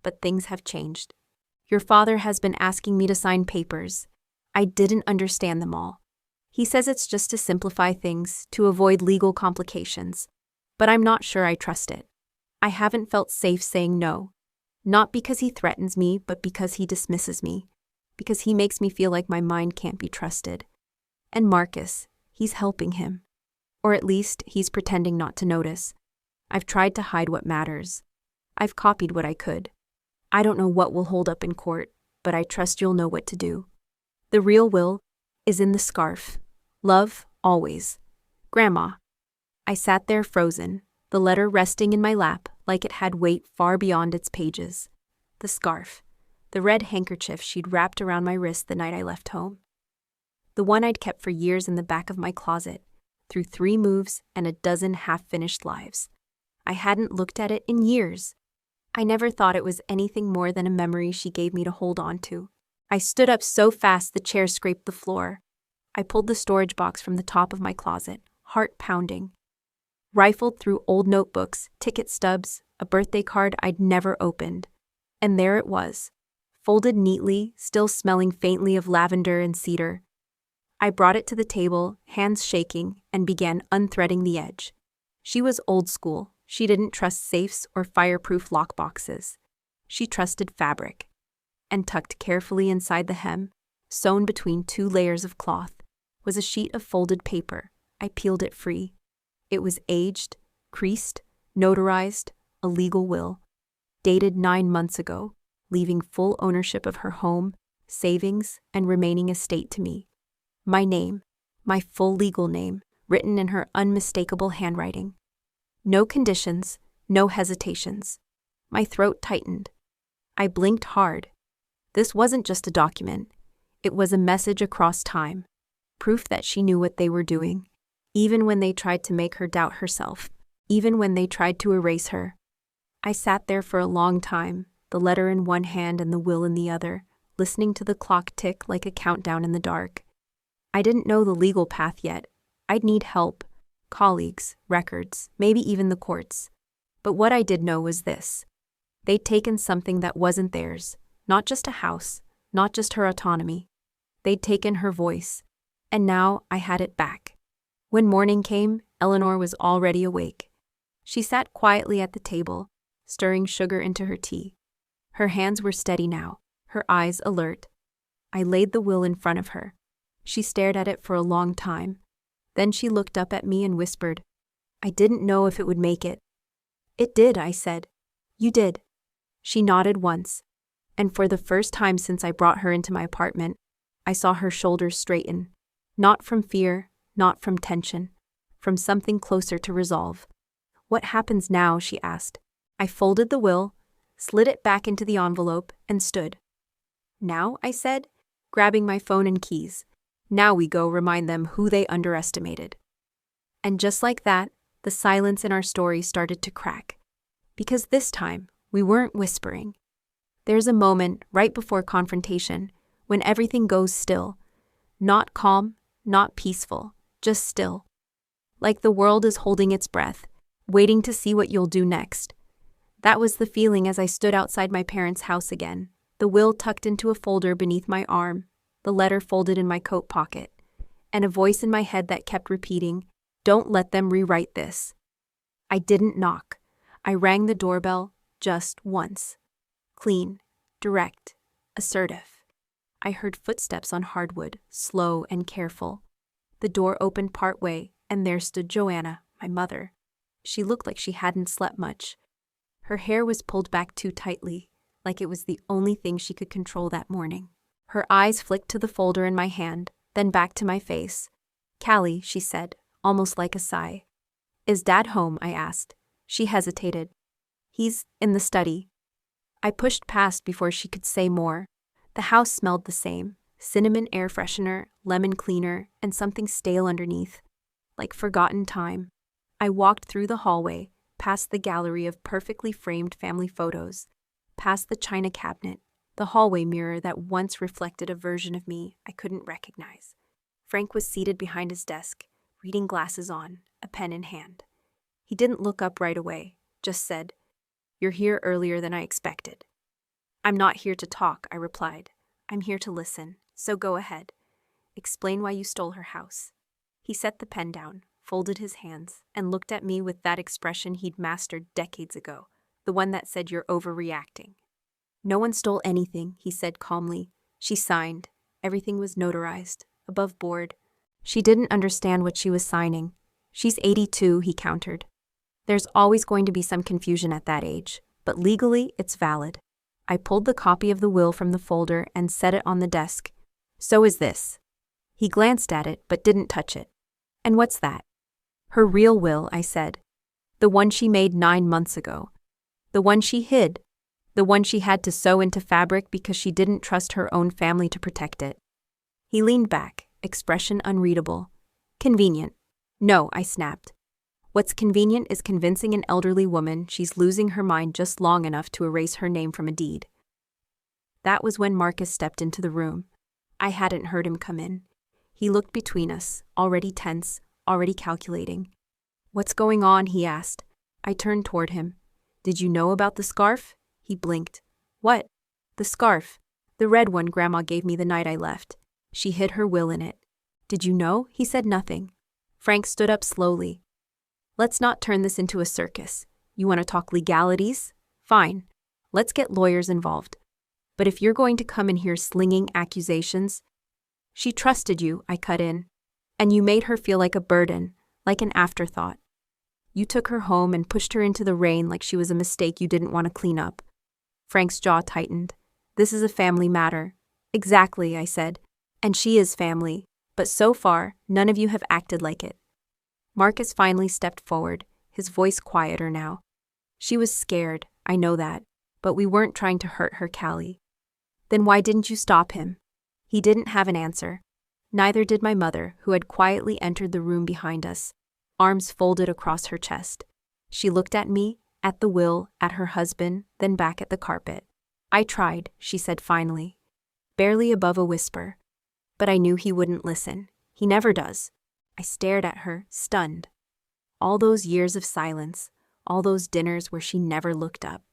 A: But things have changed. Your father has been asking me to sign papers. I didn't understand them all. He says it's just to simplify things, to avoid legal complications. But I'm not sure I trust it. I haven't felt safe saying no. Not because he threatens me, but because he dismisses me. Because he makes me feel like my mind can't be trusted. And Marcus, he's helping him. Or at least, he's pretending not to notice. I've tried to hide what matters. I've copied what I could. I don't know what will hold up in court, but I trust you'll know what to do. The real will is in the scarf. Love, always. Grandma. I sat there frozen, the letter resting in my lap like it had weight far beyond its pages. The scarf. The red handkerchief she'd wrapped around my wrist the night I left home. The one I'd kept for years in the back of my closet, through 3 moves and a dozen half-finished lives. I hadn't looked at it in years. I never thought it was anything more than a memory she gave me to hold on to. I stood up so fast the chair scraped the floor. I pulled the storage box from the top of my closet, heart pounding. Rifled through old notebooks, ticket stubs, a birthday card I'd never opened. And there it was, folded neatly, still smelling faintly of lavender and cedar. I brought it to the table, hands shaking, and began unthreading the edge. She was old school. She didn't trust safes or fireproof lockboxes. She trusted fabric. And tucked carefully inside the hem, sewn between 2 layers of cloth, was a sheet of folded paper. I peeled it free. It was aged, creased, notarized, a legal will, dated 9 months ago, leaving full ownership of her home, savings, and remaining estate to me. My name, my full legal name, written in her unmistakable handwriting. No conditions, no hesitations. My throat tightened. I blinked hard. This wasn't just a document. It was a message across time. Proof that she knew what they were doing, even when they tried to make her doubt herself, even when they tried to erase her. I sat there for a long time, the letter in one hand and the will in the other, listening to the clock tick like a countdown in the dark. I didn't know the legal path yet. I'd need help. Colleagues, records, maybe even the courts. But what I did know was this. They'd taken something that wasn't theirs, not just a house, not just her autonomy. They'd taken her voice, and now I had it back. When morning came, Eleanor was already awake. She sat quietly at the table, stirring sugar into her tea. Her hands were steady now, her eyes alert. I laid the will in front of her. She stared at it for a long time. Then she looked up at me and whispered, "I didn't know if it would make it." "It did," I said. "You did." She nodded once, and for the first time since I brought her into my apartment, I saw her shoulders straighten. Not from fear, not from tension, from something closer to resolve. "What happens now?" she asked. I folded the will, slid it back into the envelope, and stood. "Now," I said, grabbing my phone and keys. "Now we go remind them who they underestimated." And just like that, the silence in our story started to crack. Because this time, we weren't whispering. There's a moment right before confrontation when everything goes still. Not calm, not peaceful, just still. Like the world is holding its breath, waiting to see what you'll do next. That was the feeling as I stood outside my parents' house again, the will tucked into a folder beneath my arm, the letter folded in my coat pocket, and a voice in my head that kept repeating, "Don't let them rewrite this." I didn't knock. I rang the doorbell just once. Clean, direct, assertive. I heard footsteps on hardwood, slow and careful. The door opened partway, and there stood Joanna, my mother. She looked like she hadn't slept much. Her hair was pulled back too tightly, like it was the only thing she could control that morning. Her eyes flicked to the folder in my hand, then back to my face. "Callie," she said, almost like a sigh. "Is Dad home?" I asked. She hesitated. "He's in the study." I pushed past before she could say more. The house smelled the same: cinnamon air freshener, lemon cleaner, and something stale underneath, like forgotten time. I walked through the hallway, past the gallery of perfectly framed family photos, past the china cabinet, the hallway mirror that once reflected a version of me I couldn't recognize. Frank was seated behind his desk, reading glasses on, a pen in hand. He didn't look up right away, just said, "You're here earlier than I expected." "I'm not here to talk," I replied. "I'm here to listen, so go ahead. Explain why you stole her house." He set the pen down, folded his hands, and looked at me with that expression he'd mastered decades ago, the one that said, "You're overreacting." "No one stole anything," he said calmly. She signed. Everything was notarized, above board. She didn't understand what she was signing. "She's 82, he countered. "There's always going to be some confusion at that age, but legally it's valid." I pulled the copy of the will from the folder and set it on the desk. "So is this." He glanced at it but didn't touch it. "And what's that?" "Her real will," I said. "The one she made 9 months ago. The one she hid. The one she had to sew into fabric because she didn't trust her own family to protect it." He leaned back, expression unreadable. "Convenient." "No," I snapped. "What's convenient is convincing an elderly woman she's losing her mind just long enough to erase her name from a deed." That was when Marcus stepped into the room. I hadn't heard him come in. He looked between us, already tense, already calculating. "What's going on?" he asked. I turned toward him. "Did you know about the scarf?" He blinked. "What?" "The scarf. The red one Grandma gave me the night I left. She hid her will in it." "Did you know?" He said nothing. Frank stood up slowly. "Let's not turn this into a circus. You want to talk legalities? Fine. Let's get lawyers involved. But if you're going to come in here slinging accusations..." "She trusted you," I cut in. "And you made her feel like a burden, like an afterthought. You took her home and pushed her into the rain like she was a mistake you didn't want to clean up." Frank's jaw tightened. "This is a family matter." "Exactly," I said. "And she is family. But so far, none of you have acted like it." Marcus finally stepped forward, his voice quieter now. "She was scared, I know that, but we weren't trying to hurt her, Callie." "Then why didn't you stop him?" He didn't have an answer. Neither did my mother, who had quietly entered the room behind us, arms folded across her chest. She looked at me, at the will, at her husband, then back at the carpet. "I tried," she said finally, barely above a whisper. But I knew he wouldn't listen. He never does. I stared at her, stunned. All those years of silence, all those dinners where she never looked up,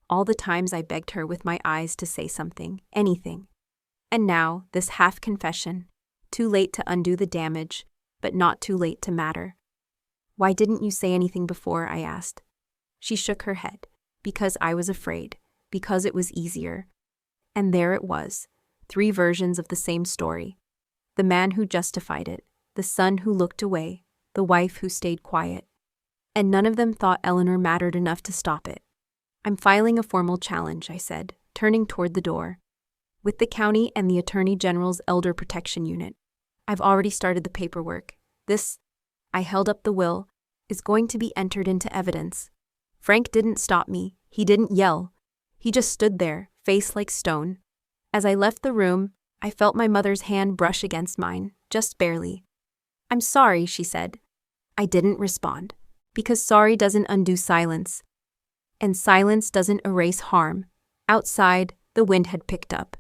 A: all the times I begged her with my eyes to say something, anything. And now, this half-confession, too late to undo the damage, but not too late to matter. "Why didn't you say anything before?" I asked. She shook her head. "Because I was afraid. Because it was easier." And there it was, 3 versions of the same story. The man who justified it, the son who looked away, the wife who stayed quiet. And none of them thought Eleanor mattered enough to stop it. "I'm filing a formal challenge," I said, turning toward the door. "With the county and the Attorney General's Elder Protection Unit. I've already started the paperwork. This," I held up the will, "is going to be entered into evidence." Frank didn't stop me. He didn't yell. He just stood there, face like stone. As I left the room, I felt my mother's hand brush against mine, just barely. "I'm sorry," she said. I didn't respond, because sorry doesn't undo silence. And silence doesn't erase harm. Outside, the wind had picked up.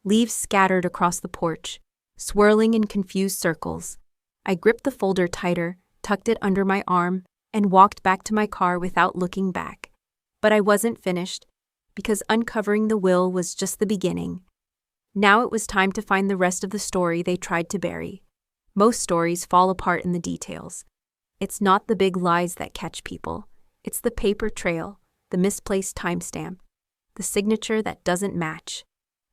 A: Leaves scattered across the porch, swirling in confused circles. I gripped the folder tighter, tucked it under my arm, and walked back to my car without looking back. But I wasn't finished, because uncovering the will was just the beginning. Now it was time to find the rest of the story they tried to bury. Most stories fall apart in the details. It's not the big lies that catch people. It's the paper trail, the misplaced timestamp, the signature that doesn't match.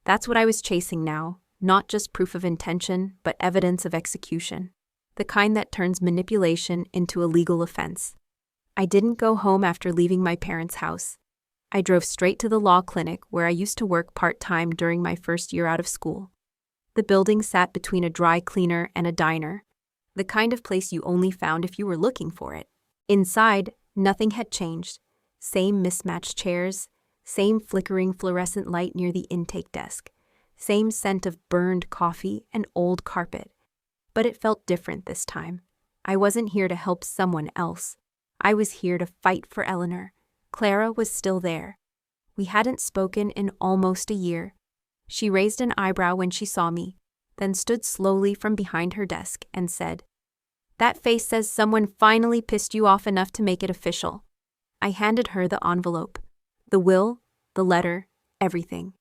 A: That's what I was chasing now, not just proof of intention, but evidence of execution. The kind that turns manipulation into a legal offense. I didn't go home after leaving my parents' house. I drove straight to the law clinic where I used to work part-time during my first year out of school. The building sat between a dry cleaner and a diner, the kind of place you only found if you were looking for it. Inside, nothing had changed. Same mismatched chairs, same flickering fluorescent light near the intake desk, same scent of burned coffee and old carpet. But it felt different this time. I wasn't here to help someone else. I was here to fight for Eleanor. Clara was still there. We hadn't spoken in almost a year. She raised an eyebrow when she saw me, then stood slowly from behind her desk and said, "That face says someone finally pissed you off enough to make it official." I handed her the envelope. The will, the letter, everything.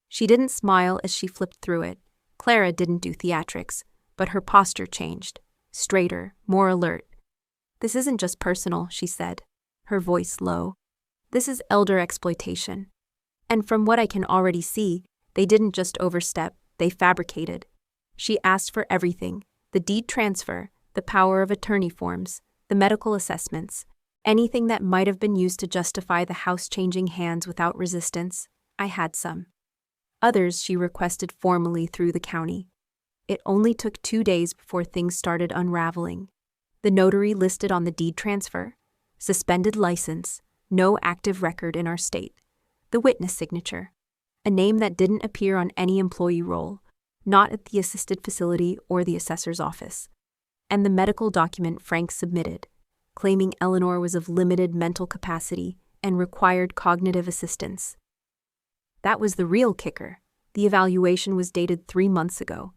A: She didn't smile as she flipped through it. Clara didn't do theatrics, but her posture changed. Straighter, more alert. "This isn't just personal," she said, her voice low. "This is elder exploitation. And from what I can already see, they didn't just overstep, they fabricated." She asked for everything: the deed transfer, the power of attorney forms, the medical assessments, anything that might have been used to justify the house changing hands without resistance. I had some. Others she requested formally through the county. It only took 2 days before things started unraveling. The notary listed on the deed transfer, suspended license, no active record in our state. The witness signature, a name that didn't appear on any employee roll, not at the assisted facility or the assessor's office. And the medical document Frank submitted, claiming Eleanor was of limited mental capacity and required cognitive assistance. That was the real kicker. The evaluation was dated 3 months ago,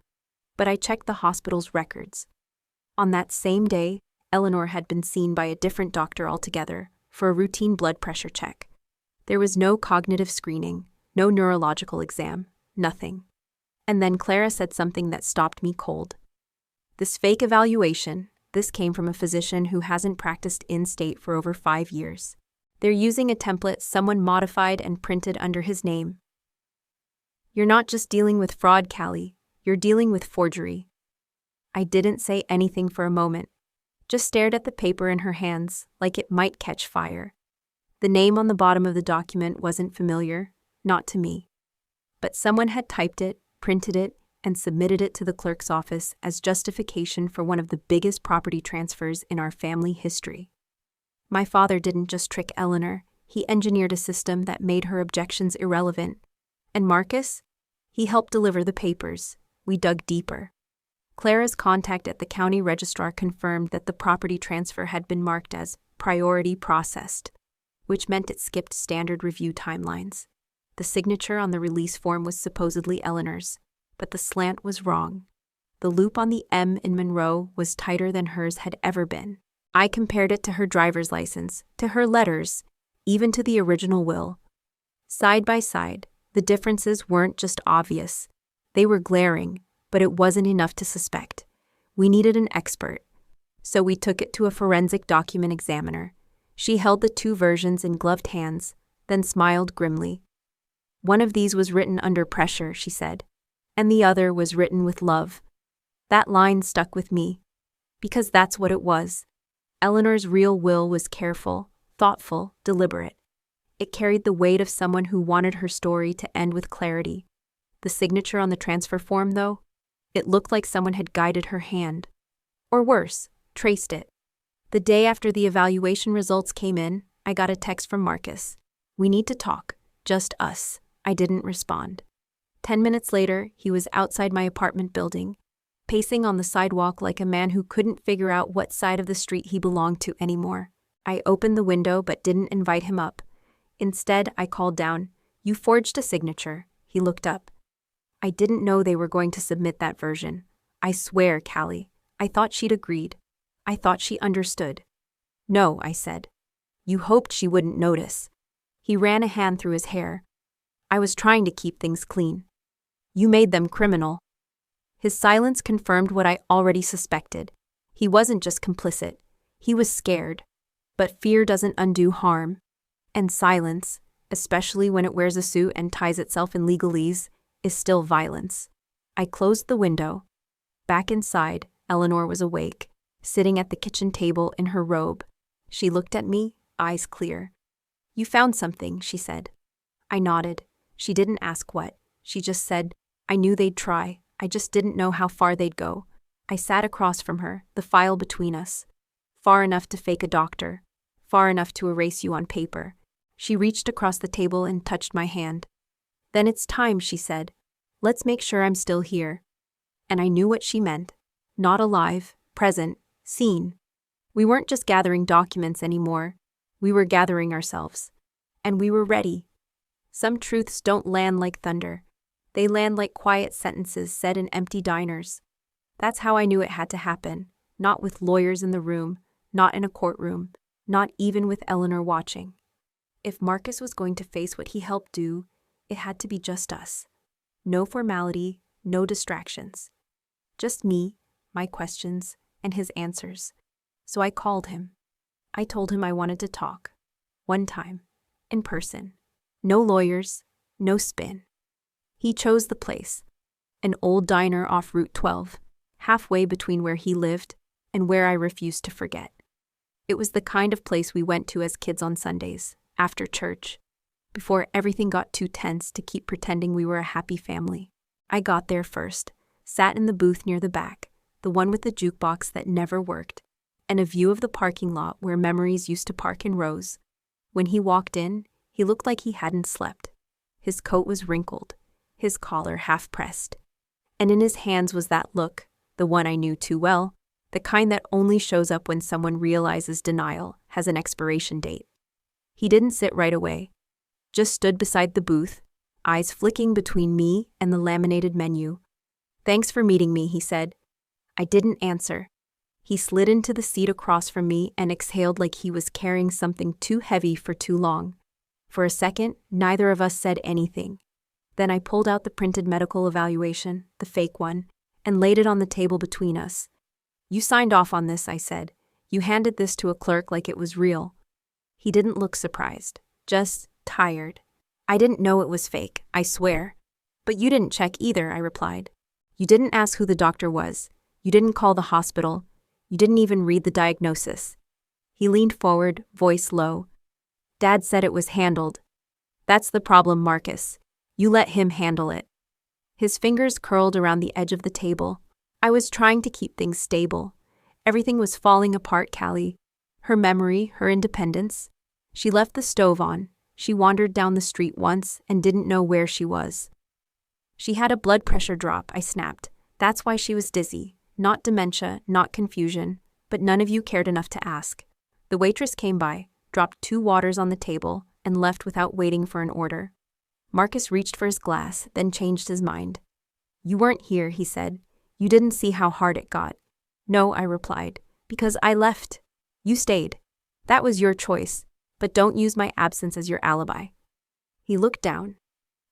A: but I checked the hospital's records. On that same day, Eleanor had been seen by a different doctor altogether for a routine blood pressure check. There was no cognitive screening, no neurological exam, nothing. And then Clara said something that stopped me cold. This fake evaluation, this came from a physician who hasn't practiced in-state for over 5 years. They're using a template someone modified and printed under his name. "You're not just dealing with fraud, Callie. You're dealing with forgery." I didn't say anything for a moment, just stared at the paper in her hands like it might catch fire. The name on the bottom of the document wasn't familiar, not to me. But someone had typed it, printed it, and submitted it to the clerk's office as justification for one of the biggest property transfers in our family history. My father didn't just trick Eleanor, he engineered a system that made her objections irrelevant. And Marcus? He helped deliver the papers. We dug deeper. Clara's contact at the county registrar confirmed that the property transfer had been marked as priority processed, which meant it skipped standard review timelines. The signature on the release form was supposedly Eleanor's, but the slant was wrong. The loop on the M in Monroe was tighter than hers had ever been. I compared it to her driver's license, to her letters, even to the original will. Side by side, the differences weren't just obvious. They were glaring, but it wasn't enough to suspect. We needed an expert. So we took it to a forensic document examiner. She held the 2 versions in gloved hands, then smiled grimly. "One of these was written under pressure," she said, "and the other was written with love." That line stuck with me, because that's what it was. Eleanor's real will was careful, thoughtful, deliberate. It carried the weight of someone who wanted her story to end with clarity. The signature on the transfer form, though, it looked like someone had guided her hand. Or worse, traced it. The day after the evaluation results came in, I got a text from Marcus. "We need to talk. Just us." I didn't respond. 10 minutes later, he was outside my apartment building, pacing on the sidewalk like a man who couldn't figure out what side of the street he belonged to anymore. I opened the window but didn't invite him up. Instead, I called down, "You forged a signature." He looked up. "I didn't know they were going to submit that version. I swear, Callie, I thought she'd agreed. I thought she understood." No, I said. You hoped she wouldn't notice. He ran a hand through his hair. I was trying to keep things clean. You made them criminal. His silence confirmed what I already suspected. He wasn't just complicit. He was scared. But fear doesn't undo harm. And silence, especially when it wears a suit and ties itself in legalese, is still violence. I closed the window. Back inside, Eleanor was awake, sitting at the kitchen table in her robe. She looked at me, eyes clear. You found something, she said. I nodded. She didn't ask what. She just said, I knew they'd try. I just didn't know how far they'd go. I sat across from her, the file between us. Far enough to fake a doctor. Far enough to erase you on paper. She reached across the table and touched my hand. Then it's time, she said. Let's make sure I'm still here. And I knew what she meant. Not alive, present, seen. We weren't just gathering documents anymore. We were gathering ourselves. And we were ready. Some truths don't land like thunder. They land like quiet sentences said in empty diners. That's how I knew it had to happen. Not with lawyers in the room, not in a courtroom, not even with Eleanor watching. If Marcus was going to face what he helped do, it had to be just us. No formality, no distractions. Just me, my questions, and his answers. So I called him. I told him I wanted to talk. One time. In person. No lawyers, no spin. He chose the place. An old diner off Route 12, halfway between where he lived and where I refused to forget. It was the kind of place we went to as kids on Sundays, after church, before everything got too tense to keep pretending we were a happy family. I got there first, sat in the booth near the back, the one with the jukebox that never worked, and a view of the parking lot where memories used to park in rows. When he walked in, he looked like he hadn't slept. His coat was wrinkled, his collar half-pressed, and in his hands was that look, the one I knew too well, the kind that only shows up when someone realizes denial has an expiration date. He didn't sit right away, just stood beside the booth, eyes flicking between me and the laminated menu. Thanks for meeting me, he said. I didn't answer. He slid into the seat across from me and exhaled like he was carrying something too heavy for too long. For a second, neither of us said anything. Then I pulled out the printed medical evaluation, the fake one, and laid it on the table between us. You signed off on this, I said. You handed this to a clerk like it was real. He didn't look surprised, just tired. I didn't know it was fake, I swear. But you didn't check either, I replied. You didn't ask who the doctor was. You didn't call the hospital. You didn't even read the diagnosis. He leaned forward, voice low. Dad said it was handled. That's the problem, Marcus. You let him handle it. His fingers curled around the edge of the table. I was trying to keep things stable. Everything was falling apart, Callie. Her memory, her independence. She left the stove on. She wandered down the street once and didn't know where she was. She had a blood pressure drop, I snapped. That's why she was dizzy. Not dementia, not confusion, but none of you cared enough to ask. The waitress came by, dropped 2 waters on the table, and left without waiting for an order. Marcus reached for his glass, then changed his mind. You weren't here, he said. You didn't see how hard it got. No, I replied, because I left. You stayed. That was your choice, but don't use my absence as your alibi. He looked down.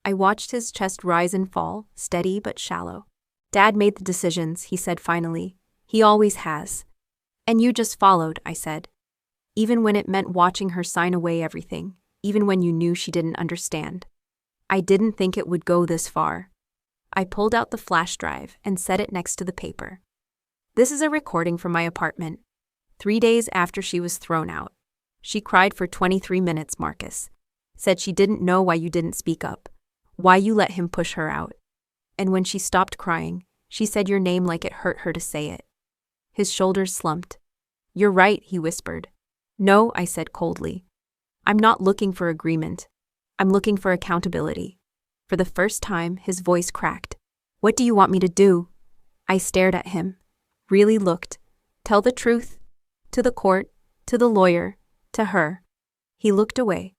A: I watched his chest rise and fall, steady but shallow. Dad made the decisions, he said finally. He always has. And you just followed, I said. Even when it meant watching her sign away everything, even when you knew she didn't understand. I didn't think it would go this far. I pulled out the flash drive and set it next to the paper. This is a recording from my apartment. 3 days after she was thrown out. She cried for 23 minutes, Marcus. Said she didn't know why you didn't speak up. Why you let him push her out. And when she stopped crying, she said your name like it hurt her to say it. His shoulders slumped. You're right, he whispered. No, I said coldly. I'm not looking for agreement. I'm looking for accountability. For the first time, his voice cracked. What do you want me to do? I stared at him. Really looked. Tell the truth. To the court. To the lawyer. To her. He looked away.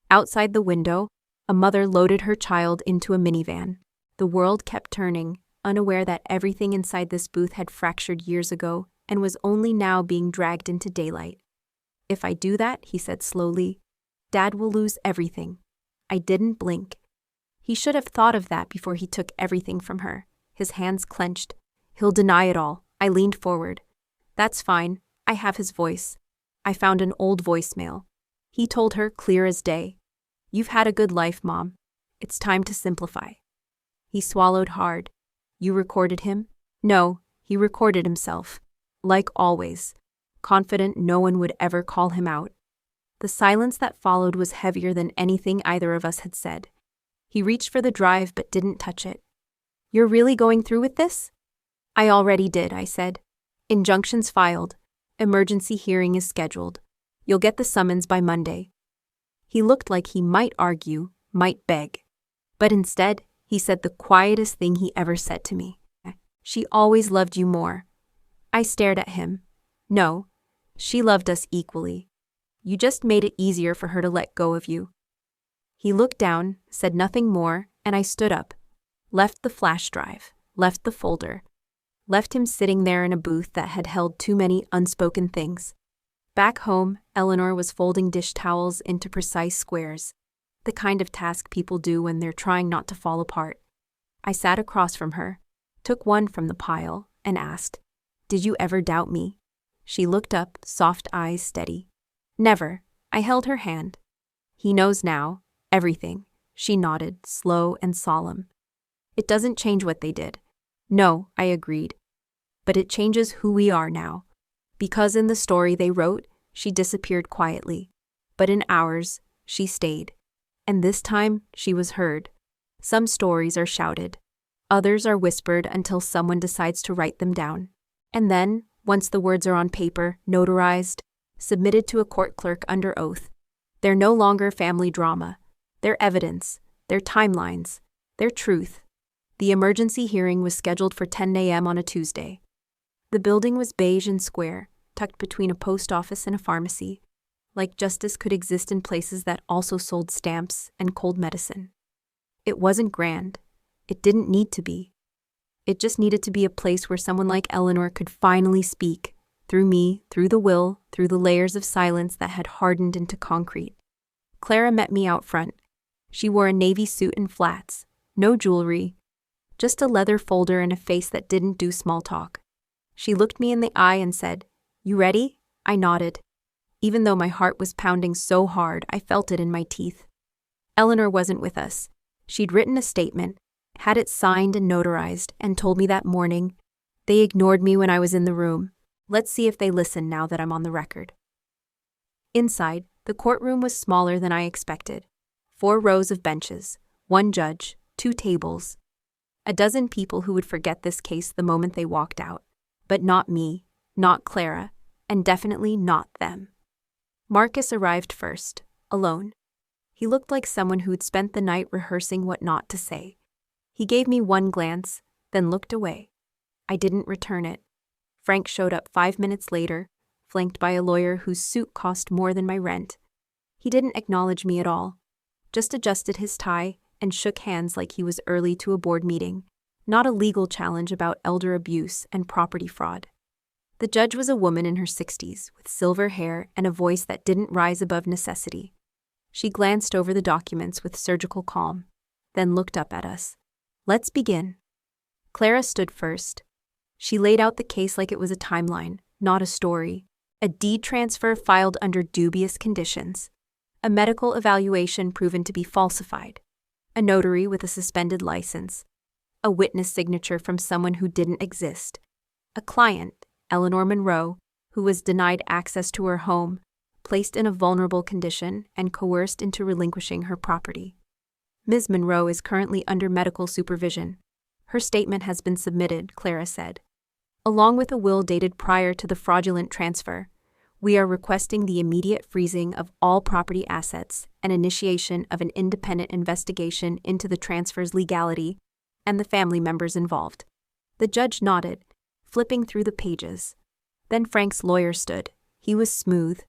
A: Outside the window, a mother loaded her child into a minivan. The world kept turning, unaware that everything inside this booth had fractured years ago and was only now being dragged into daylight. If I do that, he said slowly, Dad will lose everything. I didn't blink. He should have thought of that before he took everything from her. His hands clenched. He'll deny it all. I leaned forward. That's fine. I have his voice. I found an old voicemail. He told her, clear as day. You've had a good life, Mom. It's time to simplify. He swallowed hard. You recorded him? No, he recorded himself. Like always. Confident no one would ever call him out. The silence that followed was heavier than anything either of us had said. He reached for the drive but didn't touch it. You're really going through with this? I already did, I said. Injunctions filed. Emergency hearing is scheduled. You'll get the summons by Monday. He looked like he might argue, might beg. But instead, he said the quietest thing he ever said to me. She always loved you more. I stared at him. No, she loved us equally. You just made it easier for her to let go of you. He looked down, said nothing more, and I stood up. Left the flash drive, left the folder. Left him sitting there in a booth that had held too many unspoken things. Back home, Eleanor was folding dish towels into precise squares, the kind of task people do when they're trying not to fall apart. I sat across from her, took one from the pile, and asked, Did you ever doubt me? She looked up, soft eyes steady. Never. I held her hand. He knows now, everything. She nodded, slow and solemn. It doesn't change what they did. No, I agreed. But it changes who we are now. Because in the story they wrote, she disappeared quietly. But in ours, she stayed. And this time, she was heard. Some stories are shouted. Others are whispered until someone decides to write them down. And then, once the words are on paper, notarized, submitted to a court clerk under oath, they're no longer family drama. They're evidence, they're timelines, they're truth. The emergency hearing was scheduled for 10 a.m. on a Tuesday. The building was beige and square, tucked between a post office and a pharmacy, like justice could exist in places that also sold stamps and cold medicine. It wasn't grand. It didn't need to be. It just needed to be a place where someone like Eleanor could finally speak, through me, through the will, through the layers of silence that had hardened into concrete. Clara met me out front. She wore a navy suit and flats, no jewelry, just a leather folder and a face that didn't do small talk. She looked me in the eye and said, You ready? I nodded. Even though my heart was pounding so hard, I felt it in my teeth. Eleanor wasn't with us. She'd written a statement, had it signed and notarized, and told me that morning, They ignored me when I was in the room. Let's see if they listen now that I'm on the record. Inside, the courtroom was smaller than I expected. 4 rows of benches, 1 judge, 2 tables. A dozen people who would forget this case the moment they walked out. But not me, not Clara, and definitely not them. Marcus arrived first, alone. He looked like someone who'd spent the night rehearsing what not to say. He gave me one glance, then looked away. I didn't return it. Frank showed up 5 minutes later, flanked by a lawyer whose suit cost more than my rent. He didn't acknowledge me at all, just adjusted his tie and shook hands like he was early to a board meeting, not a legal challenge about elder abuse and property fraud. The judge was a woman in her 60s, with silver hair and a voice that didn't rise above necessity. She glanced over the documents with surgical calm, then looked up at us. Let's begin. Clara stood first. She laid out the case like it was a timeline, not a story. A deed transfer filed under dubious conditions. A medical evaluation proven to be falsified. A notary with a suspended license. A witness signature from someone who didn't exist. A client, Callie Monroe, who was denied access to her home, placed in a vulnerable condition, and coerced into relinquishing her property. Ms. Monroe is currently under medical supervision. Her statement has been submitted, Clara said. Along with a will dated prior to the fraudulent transfer, we are requesting the immediate freezing of all property assets and initiation of an independent investigation into the transfer's legality and the family members involved. The judge nodded, flipping through the pages. Then Frank's lawyer stood. He was smooth.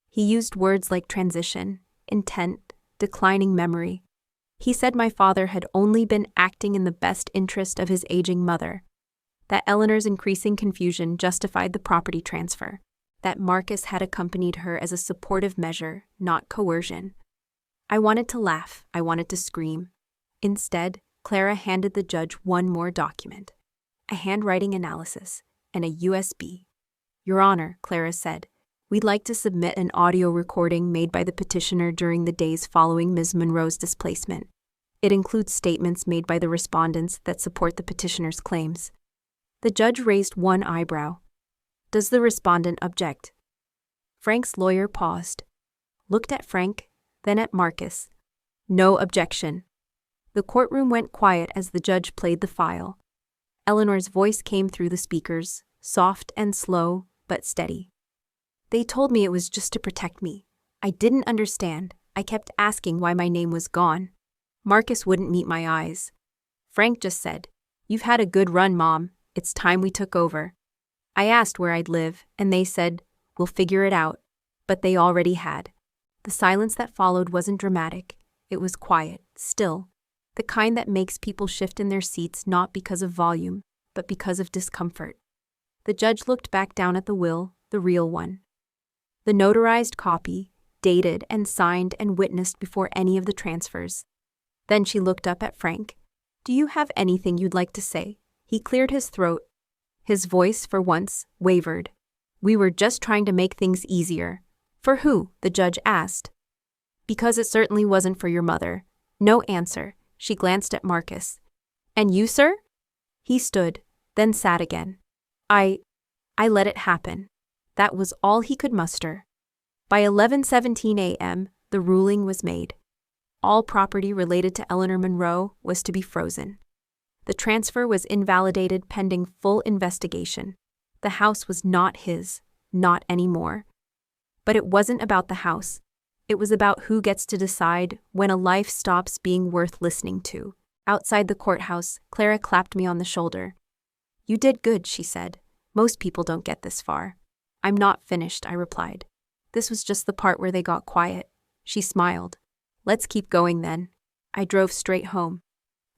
A: He used words like transition, intent, declining memory. He said my father had only been acting in the best interest of his aging mother, that Eleanor's increasing confusion justified the property transfer, that Marcus had accompanied her as a supportive measure, not coercion. I wanted to laugh, I wanted to scream. Instead, Clara handed the judge one more document, a handwriting analysis, and a USB. "Your Honor," Clara said, "we'd like to submit an audio recording made by the petitioner during the days following Ms. Monroe's displacement. It includes statements made by the respondents that support the petitioner's claims." The judge raised one eyebrow. "Does the respondent object?" Frank's lawyer paused, looked at Frank, then at Marcus. "No objection." The courtroom went quiet as the judge played the file. Eleanor's voice came through the speakers, soft and slow, but steady. "They told me it was just to protect me. I didn't understand. I kept asking why my name was gone. Marcus wouldn't meet my eyes. Frank just said, 'You've had a good run, Mom. It's time we took over.' I asked where I'd live, and they said, 'We'll figure it out.' But they already had." The silence that followed wasn't dramatic. It was quiet, still. The kind that makes people shift in their seats not because of volume, but because of discomfort. The judge looked back down at the will, the real one. The notarized copy, dated and signed and witnessed before any of the transfers. Then she looked up at Frank. "Do you have anything you'd like to say?" He cleared his throat. His voice, for once, wavered. "We were just trying to make things easier." "For who?" the judge asked. "Because it certainly wasn't for your mother." No answer. She glanced at Marcus. "And you, sir?" He stood, then sat again. I let it happen." That was all he could muster. By 11:17 a.m., the ruling was made. All property related to Eleanor Monroe was to be frozen. The transfer was invalidated pending full investigation. The house was not his, not anymore. But it wasn't about the house. It was about who gets to decide when a life stops being worth listening to. Outside the courthouse, Clara clapped me on the shoulder. "You did good," she said. "Most people don't get this far." "I'm not finished," I replied. "This was just the part where they got quiet." She smiled. "Let's keep going then." I drove straight home.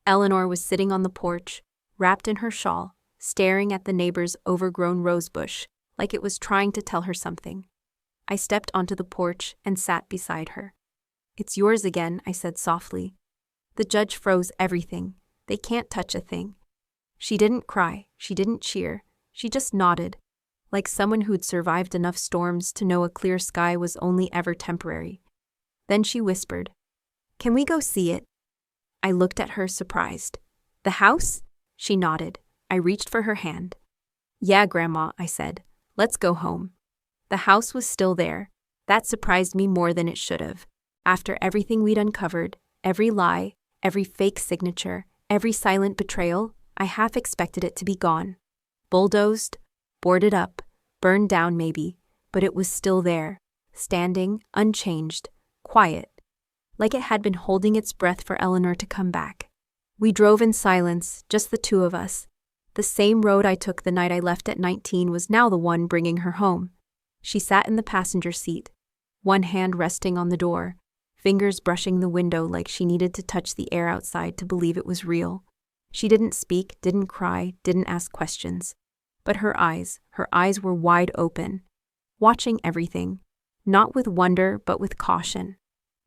A: Eleanor was sitting on the porch, wrapped in her shawl, staring at the neighbor's overgrown rosebush, like it was trying to tell her something. I stepped onto the porch and sat beside her. "It's yours again," I said softly. The judge froze everything. They can't touch a thing. She didn't cry, she didn't cheer, she just nodded, like someone who'd survived enough storms to know a clear sky was only ever temporary. Then she whispered, "Can we go see it?" I looked at her surprised. "The house?" She nodded. I reached for her hand. "Yeah, Grandma," I said. "Let's go home." The house was still there. That surprised me more than it should have. After everything we'd uncovered, every lie, every fake signature, every silent betrayal, I half expected it to be gone. Bulldozed, boarded up, burned down maybe, but it was still there, standing, unchanged, quiet, like it had been holding its breath for Eleanor to come back. We drove in silence, just the two of us. The same road I took the night I left at 19 was now the one bringing her home. She sat in the passenger seat, one hand resting on the door, fingers brushing the window like she needed to touch the air outside to believe it was real. She didn't speak, didn't cry, didn't ask questions. But her eyes were wide open, watching everything, not with wonder but with caution.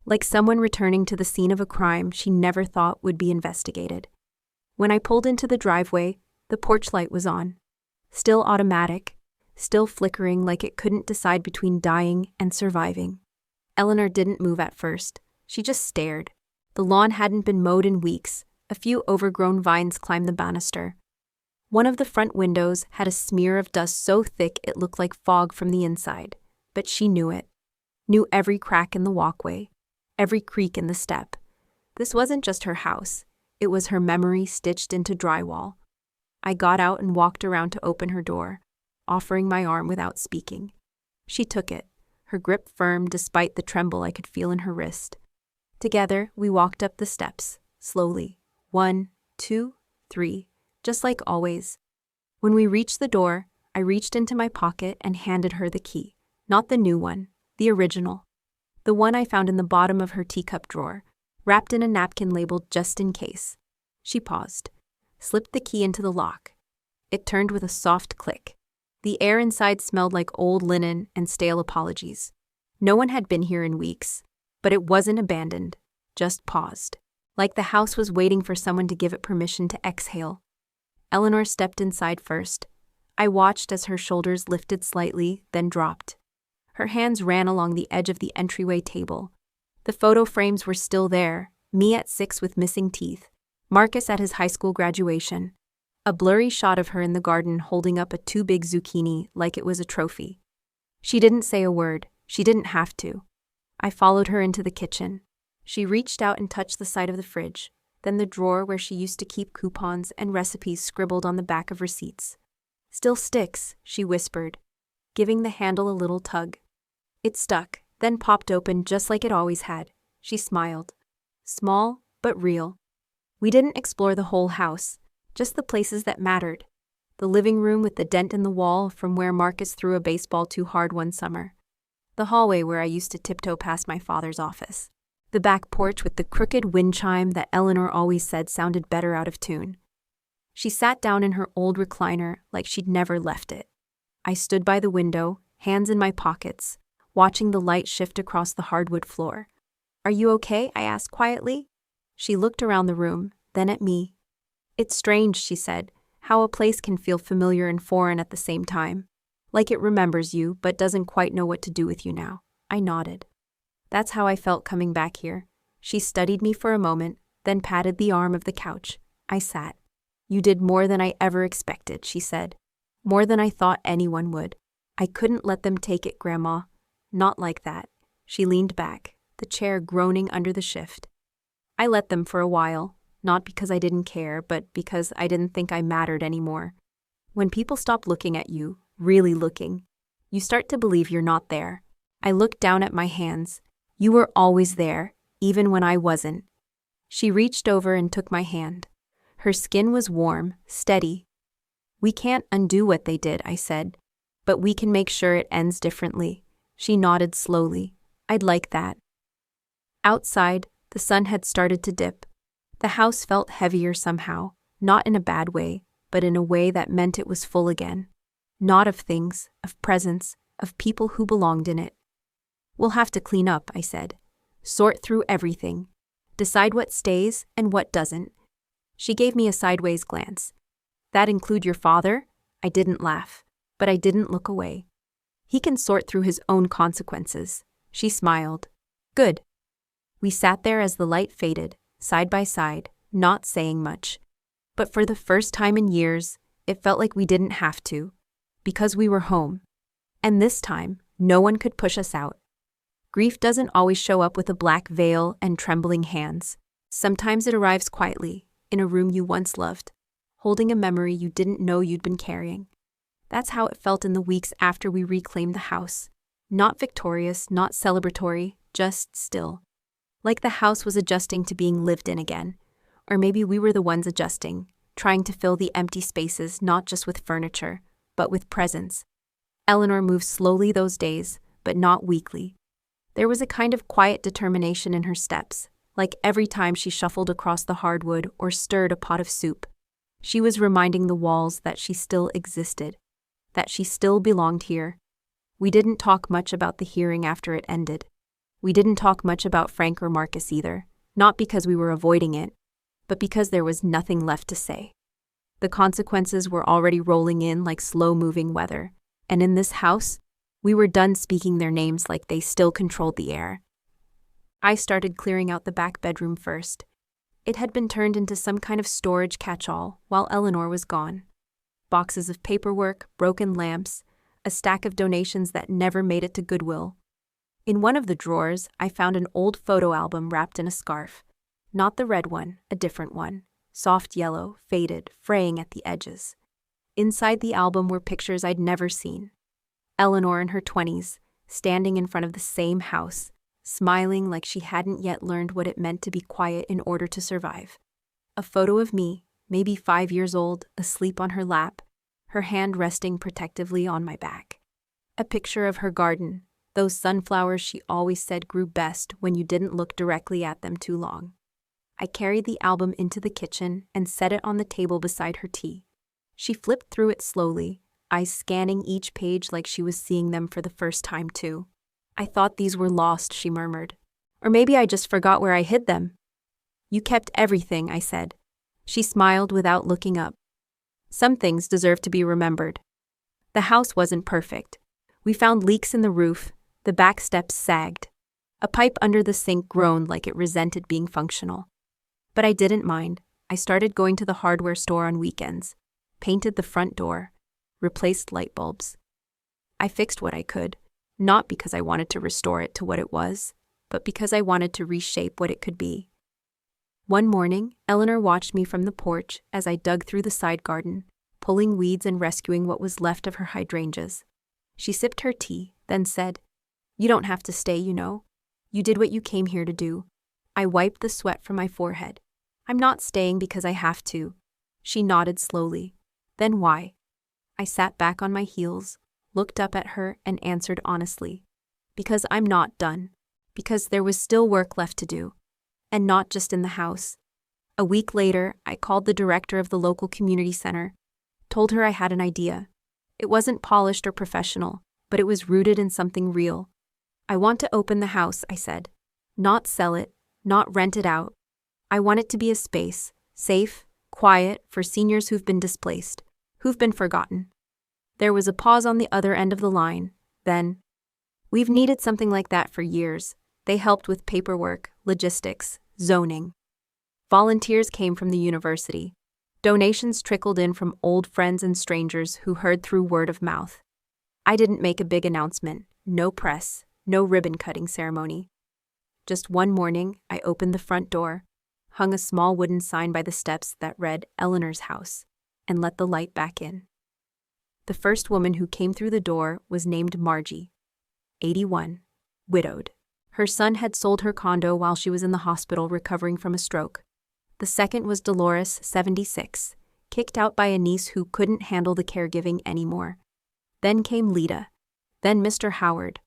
A: Like someone returning to the scene of a crime she never thought would be investigated. When I pulled into the driveway, the porch light was on. Still automatic, still flickering like it couldn't decide between dying and surviving. Eleanor didn't move at first. She just stared. The lawn hadn't been mowed in weeks. A few overgrown vines climbed the banister. One of the front windows had a smear of dust so thick it looked like fog from the inside. But she knew it. Knew every crack in the walkway, every creak in the step. This wasn't just her house. It was her memory stitched into drywall. I got out and walked around to open her door, offering my arm without speaking. She took it, her grip firm despite the tremble I could feel in her wrist. Together, we walked up the steps, slowly. 1, 2, 3, just like always. When we reached the door, I reached into my pocket and handed her the key. Not the new one, the original. The one I found in the bottom of her teacup drawer, wrapped in a napkin labeled just in case. She paused, slipped the key into the lock. It turned with a soft click. The air inside smelled like old linen and stale apologies. No one had been here in weeks, but it wasn't abandoned, just paused, like the house was waiting for someone to give it permission to exhale. Eleanor stepped inside first. I watched as her shoulders lifted slightly, then dropped. Her hands ran along the edge of the entryway table. The photo frames were still there, me at 6 with missing teeth, Marcus at his high school graduation, a blurry shot of her in the garden holding up a too big zucchini like it was a trophy. She didn't say a word. She didn't have to. I followed her into the kitchen. She reached out and touched the side of the fridge, then the drawer where she used to keep coupons and recipes scribbled on the back of receipts. "Still sticks," she whispered, giving the handle a little tug. It stuck, then popped open just like it always had. She smiled. Small, but real. We didn't explore the whole house, just the places that mattered. The living room with the dent in the wall from where Marcus threw a baseball too hard one summer. The hallway where I used to tiptoe past my father's office. The back porch with the crooked wind chime that Eleanor always said sounded better out of tune. She sat down in her old recliner like she'd never left it. I stood by the window, hands in my pockets, watching the light shift across the hardwood floor. "Are you okay?" I asked quietly. She looked around the room, then at me. "It's strange," she said, "how a place can feel familiar and foreign at the same time. Like it remembers you, but doesn't quite know what to do with you now." I nodded. "That's how I felt coming back here." She studied me for a moment, then patted the arm of the couch. I sat. "You did more than I ever expected," she said. "More than I thought anyone would. I couldn't let them take it, Grandma. Not like that." She leaned back, the chair groaning under the shift. "I let them for a while, not because I didn't care, but because I didn't think I mattered anymore. When people stop looking at you, really looking, you start to believe you're not there." I looked down at my hands. "You were always there, even when I wasn't." She reached over and took my hand. Her skin was warm, steady. "We can't undo what they did," I said, "but we can make sure it ends differently." She nodded slowly. "I'd like that." Outside, the sun had started to dip. The house felt heavier somehow, not in a bad way, but in a way that meant it was full again. Not of things, of presence, of people who belonged in it. "We'll have to clean up," I said. "Sort through everything. Decide what stays and what doesn't." She gave me a sideways glance. "That include your father?" I didn't laugh, but I didn't look away. "He can sort through his own consequences." She smiled. "Good." We sat there as the light faded, side by side, not saying much. But for the first time in years, it felt like we didn't have to, because we were home. And this time, no one could push us out. Grief doesn't always show up with a black veil and trembling hands. Sometimes it arrives quietly, in a room you once loved, holding a memory you didn't know you'd been carrying. That's how it felt in the weeks after we reclaimed the house. Not victorious, not celebratory, just still. Like the house was adjusting to being lived in again. Or maybe we were the ones adjusting, trying to fill the empty spaces not just with furniture, but with presence. Eleanor moved slowly those days, but not weakly. There was a kind of quiet determination in her steps, like every time she shuffled across the hardwood or stirred a pot of soup. She was reminding the walls that she still existed, that she still belonged here. We didn't talk much about the hearing after it ended. We didn't talk much about Frank or Marcus either, not because we were avoiding it, but because there was nothing left to say. The consequences were already rolling in like slow-moving weather, and in this house, we were done speaking their names like they still controlled the air. I started clearing out the back bedroom first. It had been turned into some kind of storage catch-all while Eleanor was gone. Boxes of paperwork, broken lamps, a stack of donations that never made it to Goodwill. In one of the drawers, I found an old photo album wrapped in a scarf. Not the red one, a different one. Soft yellow, faded, fraying at the edges. Inside the album were pictures I'd never seen. Eleanor in her 20s, standing in front of the same house, smiling like she hadn't yet learned what it meant to be quiet in order to survive. A photo of me, maybe 5 years old, asleep on her lap, her hand resting protectively on my back. A picture of her garden, those sunflowers she always said grew best when you didn't look directly at them too long. I carried the album into the kitchen and set it on the table beside her tea. She flipped through it slowly, eyes scanning each page like she was seeing them for the first time too. "I thought these were lost," she murmured. "Or maybe I just forgot where I hid them." "You kept everything," I said. She smiled without looking up. Some things deserve to be remembered. The house wasn't perfect. We found leaks in the roof, the back steps sagged. A pipe under the sink groaned like it resented being functional. But I didn't mind. I started going to the hardware store on weekends, painted the front door, replaced light bulbs. I fixed what I could, not because I wanted to restore it to what it was, but because I wanted to reshape what it could be. One morning, Eleanor watched me from the porch as I dug through the side garden, pulling weeds and rescuing what was left of her hydrangeas. She sipped her tea, then said, "You don't have to stay, you know. You did what you came here to do." I wiped the sweat from my forehead. "I'm not staying because I have to." She nodded slowly. "Then why?" I sat back on my heels, looked up at her, and answered honestly. "Because I'm not done. Because there was still work left to do. And not just in the house." A week later, I called the director of the local community center, told her I had an idea. It wasn't polished or professional, but it was rooted in something real. "I want to open the house," I said. "Not sell it, not rent it out. I want it to be a space, safe, quiet, for seniors who've been displaced, who've been forgotten." There was a pause on the other end of the line. Then, "We've needed something like that for years." They helped with paperwork, logistics, zoning. Volunteers came from the university. Donations trickled in from old friends and strangers who heard through word of mouth. I didn't make a big announcement, no press, no ribbon-cutting ceremony. Just one morning, I opened the front door, hung a small wooden sign by the steps that read Eleanor's house, and let the light back in. The first woman who came through the door was named Margie, 81, widowed. Her son had sold her condo while she was in the hospital recovering from a stroke. The second was Dolores, 76, kicked out by a niece who couldn't handle the caregiving anymore. Then came Lita, then Mr. Howard,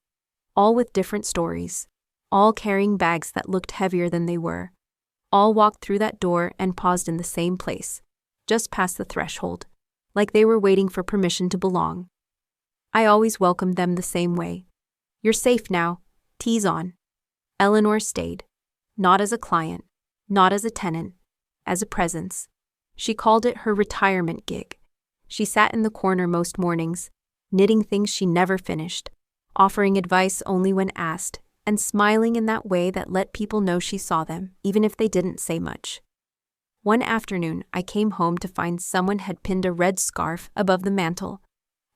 A: all with different stories, all carrying bags that looked heavier than they were. All walked through that door and paused in the same place, just past the threshold, like they were waiting for permission to belong. I always welcomed them the same way. "You're safe now. Tea's on." Eleanor stayed, not as a client, not as a tenant, as a presence. She called it her retirement gig. She sat in the corner most mornings, knitting things she never finished, offering advice only when asked, and smiling in that way that let people know she saw them, even if they didn't say much. One afternoon, I came home to find someone had pinned a red scarf above the mantel.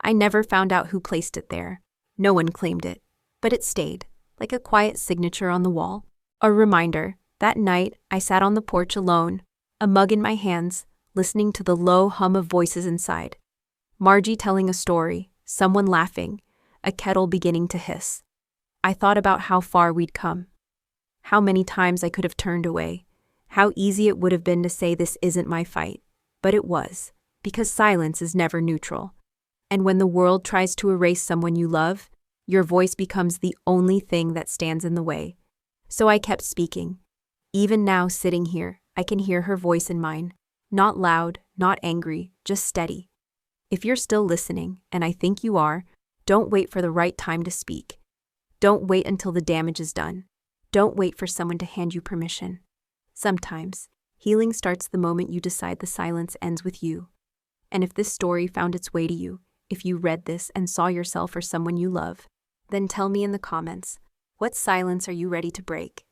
A: I never found out who placed it there. No one claimed it, but it stayed, like a quiet signature on the wall. A reminder. That night, I sat on the porch alone, a mug in my hands, listening to the low hum of voices inside. Margie telling a story, someone laughing, a kettle beginning to hiss. I thought about how far we'd come. How many times I could have turned away. How easy it would have been to say this isn't my fight. But it was, because silence is never neutral. And when the world tries to erase someone you love, your voice becomes the only thing that stands in the way. So I kept speaking. Even now, sitting here, I can hear her voice in mine. Not loud, not angry, just steady. If you're still listening, and I think you are, don't wait for the right time to speak. Don't wait until the damage is done. Don't wait for someone to hand you permission. Sometimes, healing starts the moment you decide the silence ends with you. And if this story found its way to you, if you read this and saw yourself or someone you love, then tell me in the comments, what silence are you ready to break?